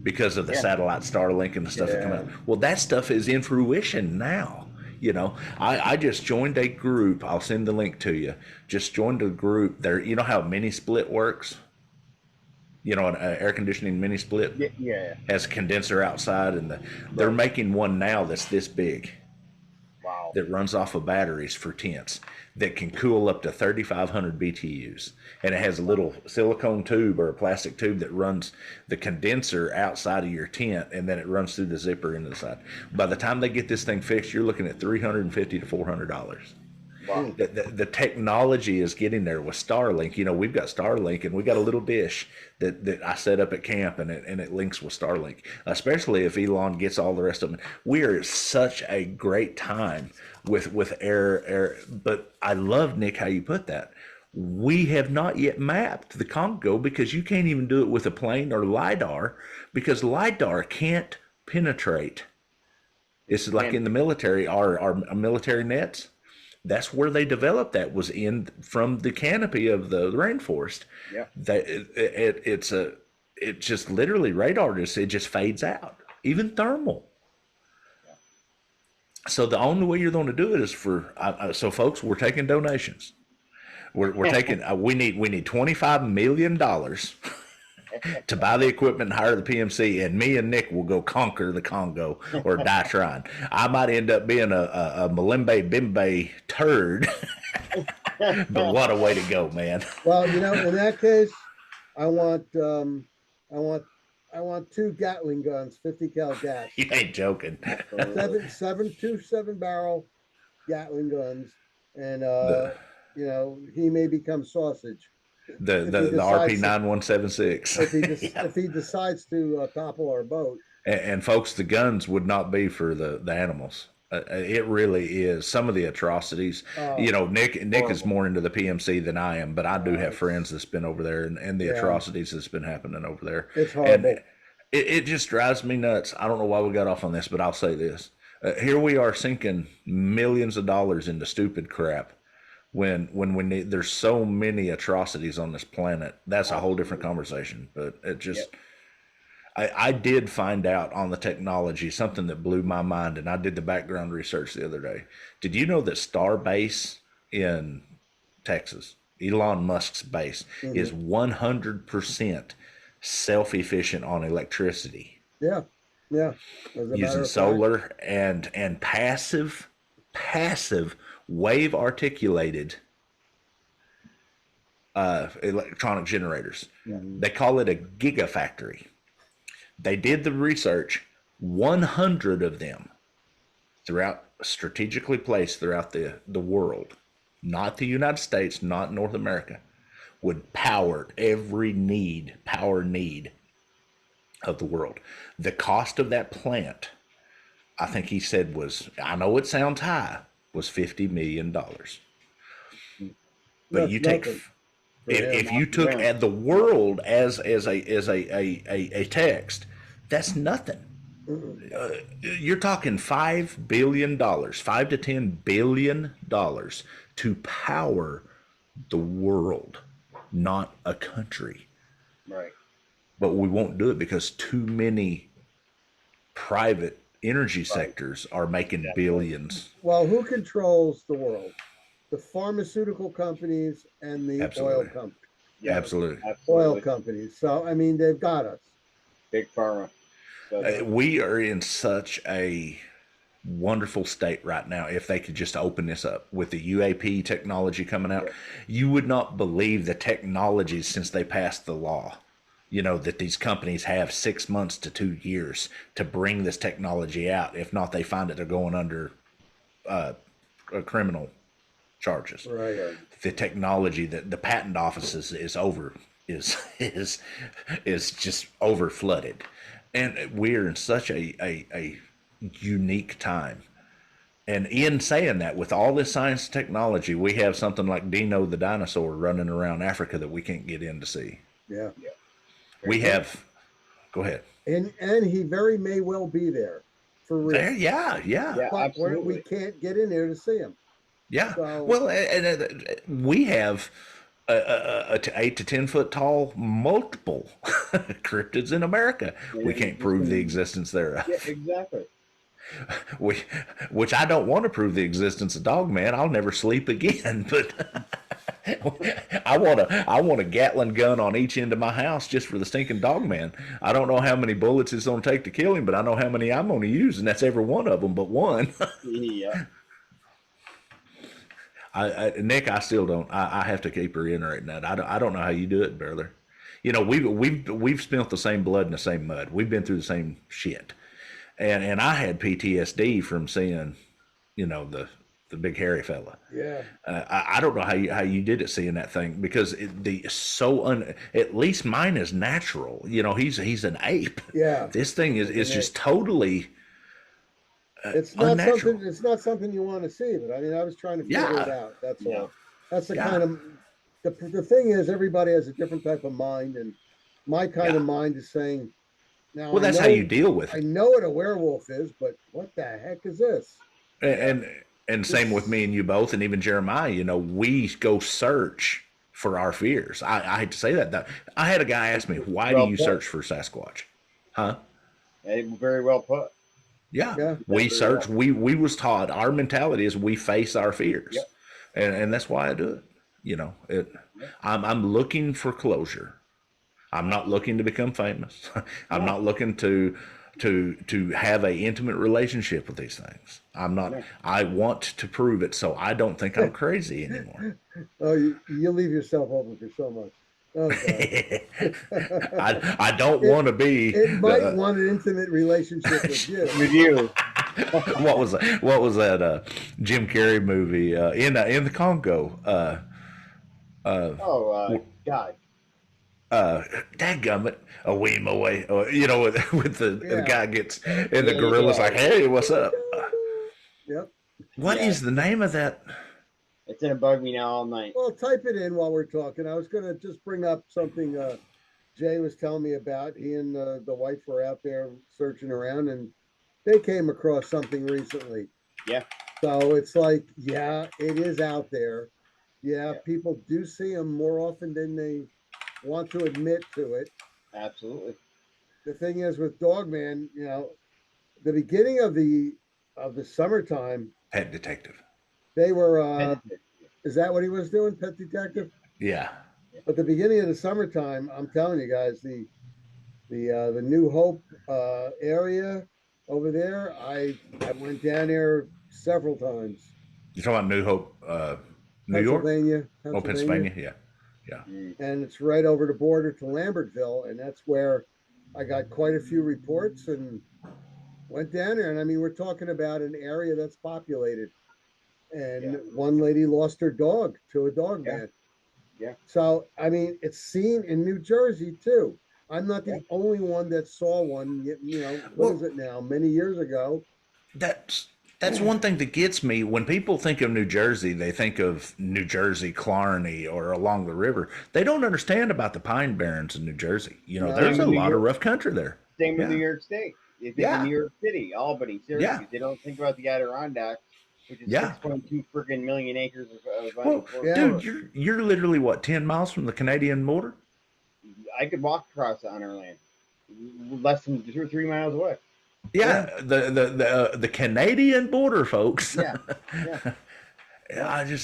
because of the satellite Starlink and the stuff that come out. Well, that stuff is in fruition now. I just joined a group. I'll send the link to you. Just joined a group there. You know how mini split works? An air conditioning mini split has a condenser outside, and they're making one now that's this big. Wow. That runs off of batteries for tents that can cool up to 3,500 BTUs, and it has a little silicone tube or a plastic tube that runs the condenser outside of your tent, and then it runs through the zipper into the side. By the time they get this thing fixed, you're looking at $350 to $400. Wow. The technology is getting there with Starlink. We've got Starlink, and we got a little dish that I set up at camp, and it links with Starlink, especially if Elon gets all the rest of them. We are at such a great time with air. But I love, Nick, how you put that. We have not yet mapped the Congo, because you can't even do it with a plane or LiDAR, because LiDAR can't penetrate. It's like in the military, our military nets. That's where they developed that, was from the canopy of the rainforest. Yeah. It just literally radar it just fades out, even thermal. Yeah. So the only way you're going to do it is so folks, we're taking donations. We're taking we need $25 million to buy the equipment and hire the PMC, and me and Nick will go conquer the Congo or die trying. I might end up being a Mokele Mbembe turd, but what a way to go, man. Well, in that case, I want 2 Gatling guns, 50 cal gas. You ain't joking. 7 barrel Gatling guns, and he may become sausage. The RP 9176. If he decides to topple our boat. And folks, the guns would not be for the animals. It really is. Some of the atrocities. Nick is more into the PMC than I am, but I do have friends that's been over there, and the atrocities that's been happening over there. It's horrible. And it just drives me nuts. I don't know why we got off on this, but I'll say this. Here we are sinking millions of dollars into stupid crap. When there's so many atrocities on this planet. That's a whole different conversation. But it just, I did find out on the technology something that blew my mind, and I did the background research the other day. Did you know that Starbase in Texas, Elon Musk's base, is 100% self-efficient on electricity, Yeah, yeah. As a matter using of fact, solar and passive wave articulated electronic generators. mhm. They call it a gigafactory. They did the research, 100 of them throughout, strategically placed throughout the world, not the United States, not North America, would power every power need of the world. The cost of that plant, I think he said was, I know it sounds high, was $50 million. But That's you take, nothing for if him. you took Yeah. at the world as a text, that's nothing. Mm-mm. You're talking $5 billion, $5 to $10 billion to power the world, not a country. Right. But we won't do it because too many private energy Right. sectors are making Definitely. billions. Well, who controls the world? The pharmaceutical companies and the Absolutely. Yep. Absolutely. oil Absolutely. companies. So I mean, they've got us. Big pharma. So, We are in such a wonderful state right now. If they could just open this up with the UAP technology coming out, yeah. you would not believe the technologies since they passed the law. You know, that these companies have 6 months to 2 years to bring this technology out. If not, they find that they're going under criminal charges. Right. Sure. The technology that the patent office is over is just over flooded, and we're in such a unique time. And in saying that, with all this science and technology, we have something like Dino the dinosaur running around Africa that we can't get in to see. Yeah. Yeah. Very We good. have, go ahead. And he very may well be there for real. There, yeah, yeah, Yeah. But we Absolutely. can't get in there to see him. yeah. So Well, we have a 8 to 10 foot tall multiple cryptids in America. And We then can't you prove the can. existence thereof. Yeah. Exactly. We, which I don't want to prove the existence of Dogman. I'll never sleep again. But I want a Gatling gun on each end of my house just for the stinking Dogman. I don't know how many bullets it's going to take to kill him, but I know how many I'm going to use, and that's every one of them but one. Yeah. Nick, I still don't. I have to keep reiterating that. I don't know how you do it, brother. You know, we've spent the same blood in the same mud. We've been through the same shit, and I had PTSD from seeing, you know, the big hairy fella. yeah. I don't know how you did it seeing that thing, because at least mine is natural. You know, he's an ape. Yeah. This thing is An just ape. totally It's not unnatural. something. It's not something you want to see. But I mean, I was trying to figure it Yeah, out. That's Yeah. all. That's the yeah, kind of the thing is everybody has a different type of mind, and my kind of yeah. mind is saying, now Well, that's how you deal with I it. know what a werewolf is, but what the heck is this? Yeah. And same with me This and you both, and even Jeremiah. You know, we go search for our fears. I hate to say that. I had a guy ask me, "Why do Well you put. search for Sasquatch?" Huh? Very well put. Yeah, yeah. we Very search. well. We was taught, our mentality is we face our fears, Yep. and that's why I do it. You know, Yep. I'm looking for closure. I'm not looking to become famous. I'm No. not looking to have a intimate relationship with these things. I'm not. No. I want to prove it, so I don't think I'm crazy anymore. Oh, you leave yourself open for so much. Oh God. I don't it want to be it might the want an intimate relationship with you. With you. what was that Jim Carrey movie in the Congo Oh, God. dadgummit, a weem away, you know, with the Yeah. guy gets, and the Yeah. gorilla's Yeah. like, hey, what's up? Yep. What Yeah. is the name of that? It's gonna bug me now all night. Well, type it in while we're talking. I was going to just bring up something Jay was telling me about. He and the wife were out there searching around, and they came across something recently. Yeah. So it's like, yeah, it is out there. Yeah, Yeah. people do see them more often than they want to admit to it. Absolutely. The thing is with Dogman, the beginning of the summertime, Pet Detective. they were. Tentative. Is that what he was doing, Pet Detective? Yeah. But the beginning of the summertime, I'm telling you guys, the New Hope area over there. I went down there several times. You're talking about New Hope, New York? Pennsylvania, Oh, Pennsylvania, Pennsylvania. Yeah. Yeah. Mm. and it's right over the border to Lambertville, and that's where I got quite a few reports and went down there. And I mean, we're talking about an area that's populated, and Yeah. one lady lost her dog to a dog Yeah. man. Yeah. So I mean, it's seen in New Jersey too. I'm not Yeah. the only one that saw one. What is Well, it now? Many years ago. that's that's one thing that gets me. When people think of New Jersey, they think of New Jersey, Clarny, or along the river. They don't understand about the Pine Barrens in New Jersey. No, There's Same a with New lot of York. rough country there. Same with New Yeah. York State. They think of Yeah. New York City, Albany, Yeah. Syracuse. They don't think about the Adirondacks, which is Yeah. 6.2 friggin' million acres of Well, unenclosed yeah, dude, forest. you're literally what, 10 miles from the Canadian border? I could walk across it on our land, less than 2 or 3 miles away. yeah. Yeah, the Canadian border, folks. Yeah, yeah, yeah.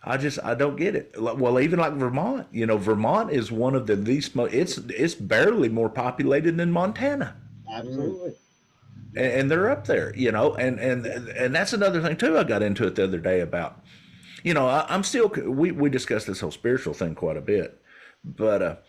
I don't get it. Well, even like Vermont, Vermont is one of the least. It's barely more populated than Montana, Mm. Absolutely. and they're up there. And that's another thing too. I got into it the other day about. I'm still. We discussed this whole spiritual thing quite a bit, but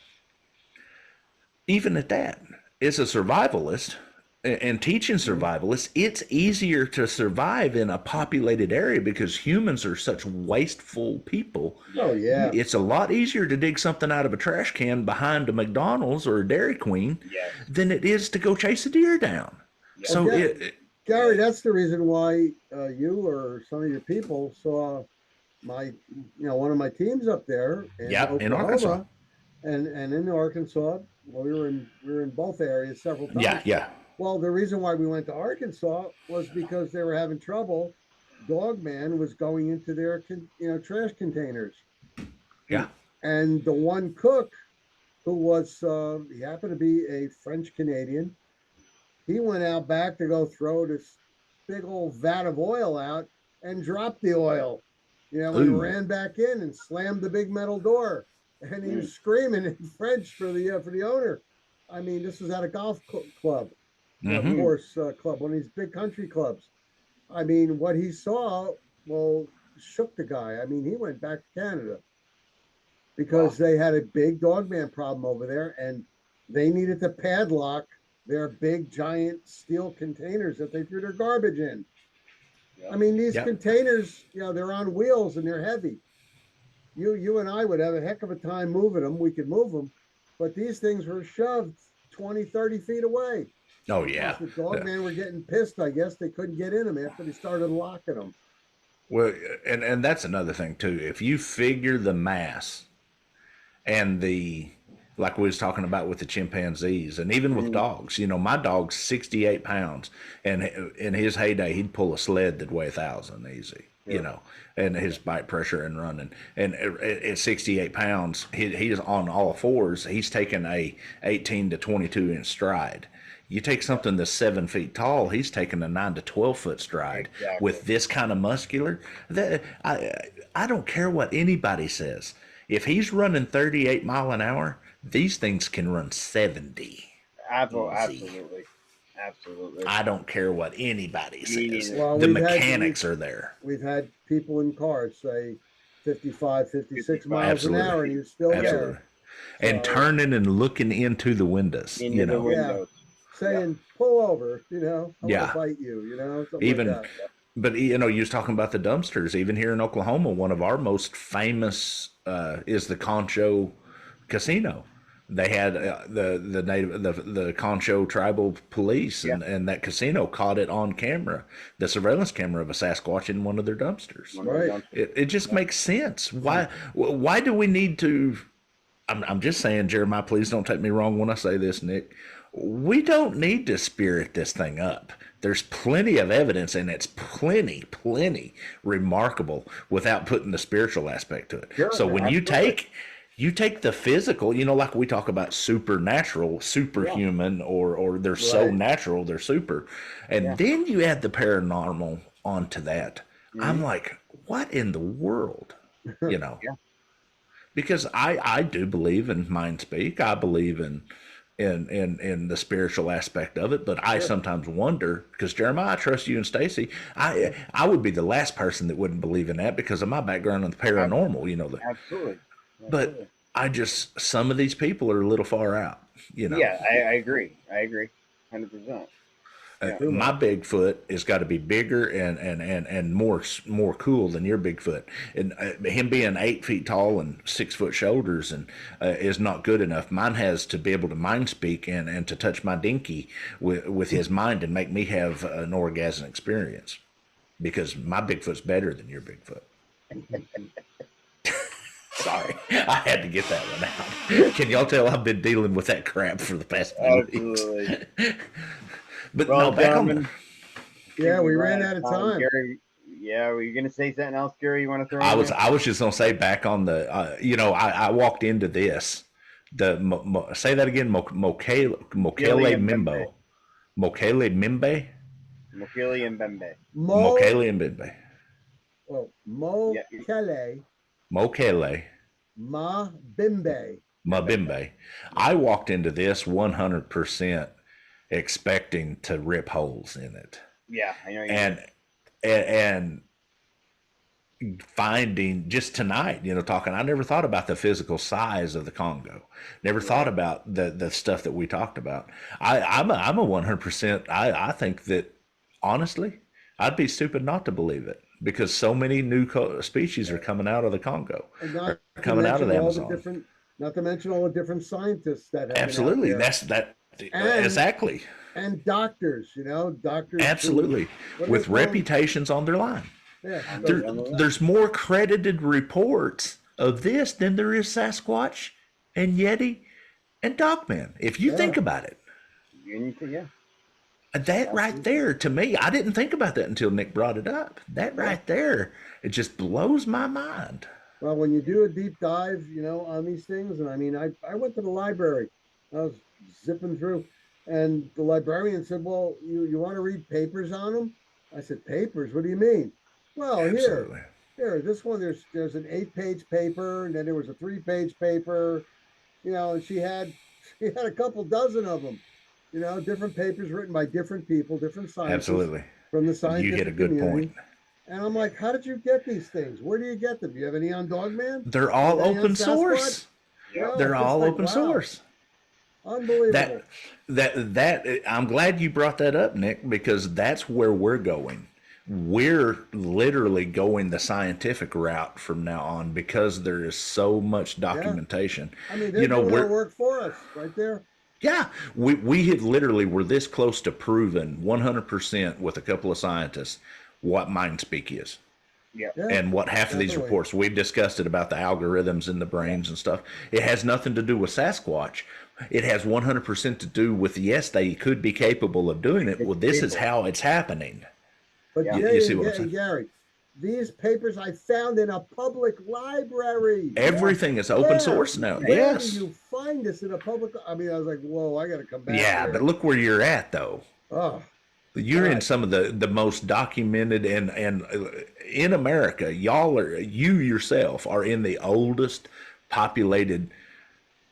even at that, as a survivalist and teaching survivalists, it's easier to survive in a populated area because humans are such wasteful people. Oh yeah. It's a lot easier to dig something out of a trash can behind a McDonald's or a Dairy Queen Yes. than it is to go chase a deer down. Yeah. So Okay. Gary, that's the reason why you or some of your people saw one of my teams up there in yeah, in Arkansas. Oklahoma and in Arkansas. Well, we were in both areas several times. Yeah, yeah, Well, the reason why we went to Arkansas was because they were having trouble. Dogman was going into their trash containers, yeah. and the one cook who was he happened to be a French Canadian. He went out back to go throw this big old vat of oil out and dropped the oil. And Ooh. ran back in and slammed the big metal door. And he was screaming in French for the owner. I mean, this was at a golf club, Mm-hmm. course club, one of these big country clubs. I mean, what he saw, well, shook the guy. I mean, he went back to Canada because they had a big dogman problem over there, and they needed to padlock their big giant steel containers that they threw their garbage in. Yeah. I mean, these Yep. containers, they're on wheels and they're heavy. You and I would have a heck of a time moving them. We could move them, but these things were shoved 20, 30 feet away. Oh yeah. The dogmen were getting pissed. I guess they couldn't get in them after they started locking them. Well, and that's another thing too. If you figure the mass and like we was talking about with the chimpanzees and even with dogs, my dog's 68 pounds, and in his heyday he'd pull a sled that weigh 1,000 easy. And his bite pressure and running, and at 68 pounds, he's on all fours. He's taking a 18 to 22 inch stride. You take something that's 7 feet tall, he's taking a 9 to 12 foot stride. Exactly. With this kind of muscular. I don't care what anybody says. If he's running 38 mile an hour, these things can run 70. Absolutely. Absolutely. I don't care what anybody says. Well, The mechanics are there. We've had people in cars say 55, 56 miles Absolutely. an hour, and you're still Absolutely. there. And turning and looking into the windows. Into the windows. Saying, pull over, I want Yeah. to fight you, something Even, like that. but you was talking about the dumpsters. Even here in Oklahoma, one of our most famous is the Concho Casino. They had the native the Concho tribal police, and that casino caught it on camera, the surveillance camera of a Sasquatch in one of their dumpsters. Right. It just makes sense. Why do we need to? I'm just saying, Jeremiah. Please don't take me wrong when I say this, Nick. We don't need to spirit this thing up. There's plenty of evidence, and it's plenty remarkable without putting the spiritual aspect to it. Sure, So when absolutely. you take the physical, like we talk about supernatural, superhuman, or they're so Right. natural, they're super. And then you add the paranormal onto that. I'm like, what in the world? Yeah. Because I do believe in mind speak. I believe in in the spiritual aspect of it, but I sometimes wonder, because Jeremiah, I trust you and Stacy. I would be the last person that wouldn't believe in that because of my background in the paranormal, Absolutely. But I just, some of these people are a little far out, Yeah, I agree. 100%. My Bigfoot has got to be bigger and more cool than your Bigfoot. And him being 8 feet tall and 6 foot shoulders and is not good enough. Mine has to be able to mind speak and to touch my dinky with his mind and make me have an orgasm experience, because my Bigfoot's better than your Bigfoot. Sorry, I had to get that one out. Can y'all tell I've been dealing with that crap for the past few weeks? But well, no, back gentlemen, on. Yeah, we ran out of time. Gary, yeah, were you going to say something else, Gary? You want to throw? I was just going to say, back on the. I walked into this. Say that again. Mokele Mbembe. Mokele Mbembe. Mokele Mbembe. Mokele Mbembe. Oh, Mokele. Mokele. Mbembe. I walked into this 100% expecting to rip holes in it. Yeah, I know. And finding just tonight, talking, I never thought about the physical size of the Congo. Never thought about the stuff that we talked about. I'm a 100%. I think that, honestly, I'd be stupid not to believe it, because so many new species are coming out of the Congo, coming out of the Amazon. Not to mention all the different scientists that have absolutely. Exactly. And doctors, doctors. Absolutely. With reputations on their line. Yeah. There's more credited reports of this than there is Sasquatch and Yeti and Dogman, if you think about it. Yeah. That right there, to me, I didn't think about that until Nick brought it up. That right there, it just blows my mind. Well, when you do a deep dive, on these things, and I mean, I went to the library. I was zipping through, and the librarian said, well, you want to read papers on them? I said, papers? What do you mean? Well, Absolutely. here, this one, there's an 8-page paper, and then there was a 3-page paper, and she had a couple dozen of them, different papers written by different people, different scientists. Absolutely. From the scientific You hit a good community. point. And I'm like, how did you get these things? Where do you get them? Do you have any on Dogman? They're all open source. Yeah, they're all open source. Unbelievable. That I'm glad you brought that up, Nick, because that's where we're going. We're literally going the scientific route from now on, because there is so much documentation. I mean, they're doing our work for us right there. Yeah, we had literally were this close to proven 100% with a couple of scientists what mind speak is. Yeah. And what half of these reports, we've discussed it about the algorithms in the brains and stuff. It has nothing to do with Sasquatch. It has 100% to do with, yes, they could be capable of doing it. Well, this is how it's happening. But you see what I'm saying? Gary, these papers I found in a public library. Everything is open source now. Where Yes. do you find this in a public? I mean, I was like, whoa, I got to come back. Yeah, here. but look where you're at, though. Oh. You're in some of the most documented, and in America, you yourself are in the oldest populated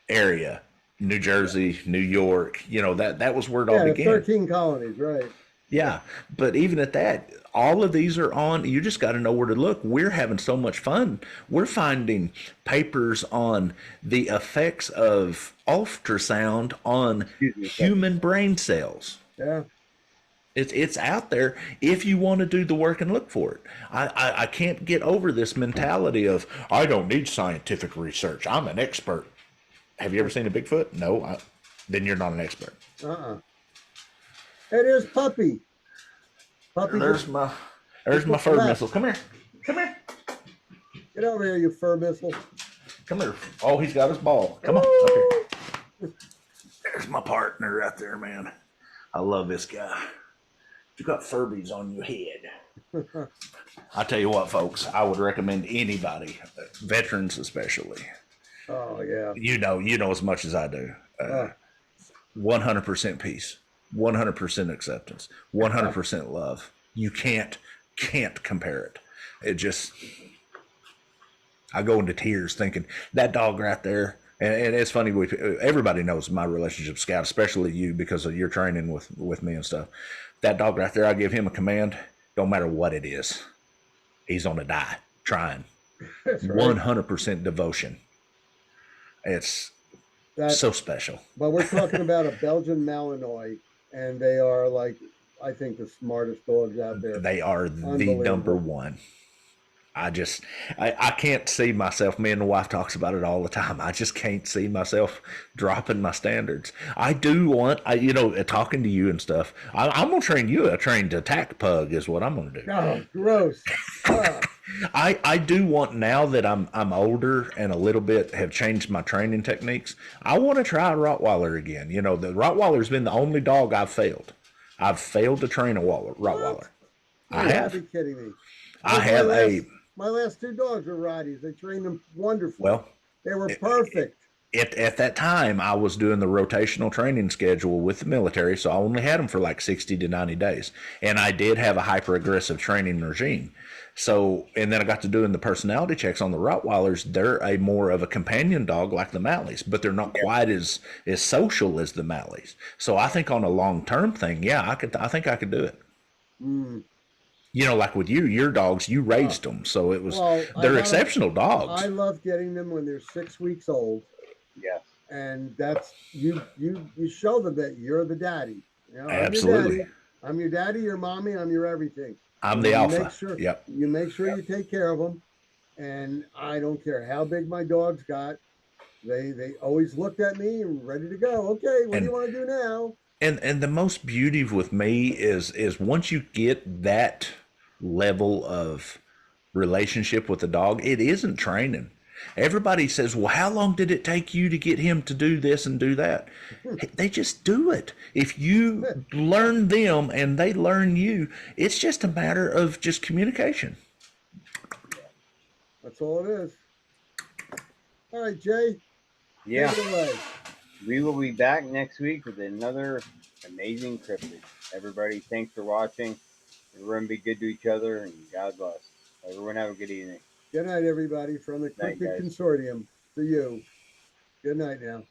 area, New Jersey, New York. That was where it all began. 13 colonies, right? Yeah, but even at that, all of these are on. You just got to know where to look. We're having so much fun. We're finding papers on the effects of ultrasound on human brain cells. Yeah. It's out there if you want to do the work and look for it. I can't get over this mentality of, I don't need scientific research. I'm an expert. Have you ever seen a Bigfoot? No. Then you're not an expert. Hey, there's Puppy. There's my fur missile. Come here. Get over here, you fur missile. Come here. Oh, he's got his ball. Come on up here. There's my partner right there, man. I love this guy. You got Furbies on your head. I tell you what, folks, I would recommend anybody, veterans especially. Oh yeah. You know as much as I do. 100% peace, 100% acceptance, 100% love. You can't compare it. It just, I go into tears thinking that dog right there And it's funny, everybody knows my relationship with Scout, especially you because of your training with me and stuff. That dog right there, I give him a command, don't matter what it is, he's going to die trying. That's right. 100% devotion. It's That's so special. But we're talking about a Belgian Malinois, and they are like, I think, the smartest dogs out there. They are the number one. I can't see myself. Me and the wife talks about it all the time. I just can't see myself dropping my standards. I do want, talking to you and stuff. I'm gonna train you a trained attack pug is what I'm gonna do. Oh, gross. I do want, now that I'm older and a little bit have changed my training techniques, I want to try a Rottweiler again. You know, the Rottweiler's been the only dog I've failed. I've failed to train a Rottweiler. I have. You gotta be kidding me. I have my last 2 dogs were Rotties. They trained them wonderfully. Well, they were perfect. At that time, I was doing the rotational training schedule with the military, so I only had them for like 60 to 90 days. And I did have a hyper-aggressive training regime. So, and then I got to doing the personality checks on the Rottweilers. They're a more of a companion dog like the Malleys, but they're not quite as social as the Malleys. So I think on a long-term thing, yeah, I think I could do it. Mm. You know, like with your dogs, you raised them, so it was, they're exceptional dogs. I love getting them when they're 6 weeks old. Yeah. And that's, you show them that you're the daddy. You know, absolutely. I'm your daddy, your mommy, I'm your everything. I'm the alpha. You make sure you take care of them. And I don't care how big my dogs got. They always looked at me and ready to go. Okay, what do you want to do now? And the most beauty with me is once you get that level of relationship with the dog, it isn't training. Everybody says, well, how long did it take you to get him to do this and do that? They just do it. If you learn them and they learn you, it's just a matter of just communication. That's all it is. All right, Jay. Yeah. We will be back next week with another amazing cryptid. Everybody, thanks for watching. Everyone be good to each other, and God bless. Everyone have a good evening. Good night, everybody, from the Cryptid Consortium. To you. Good night now.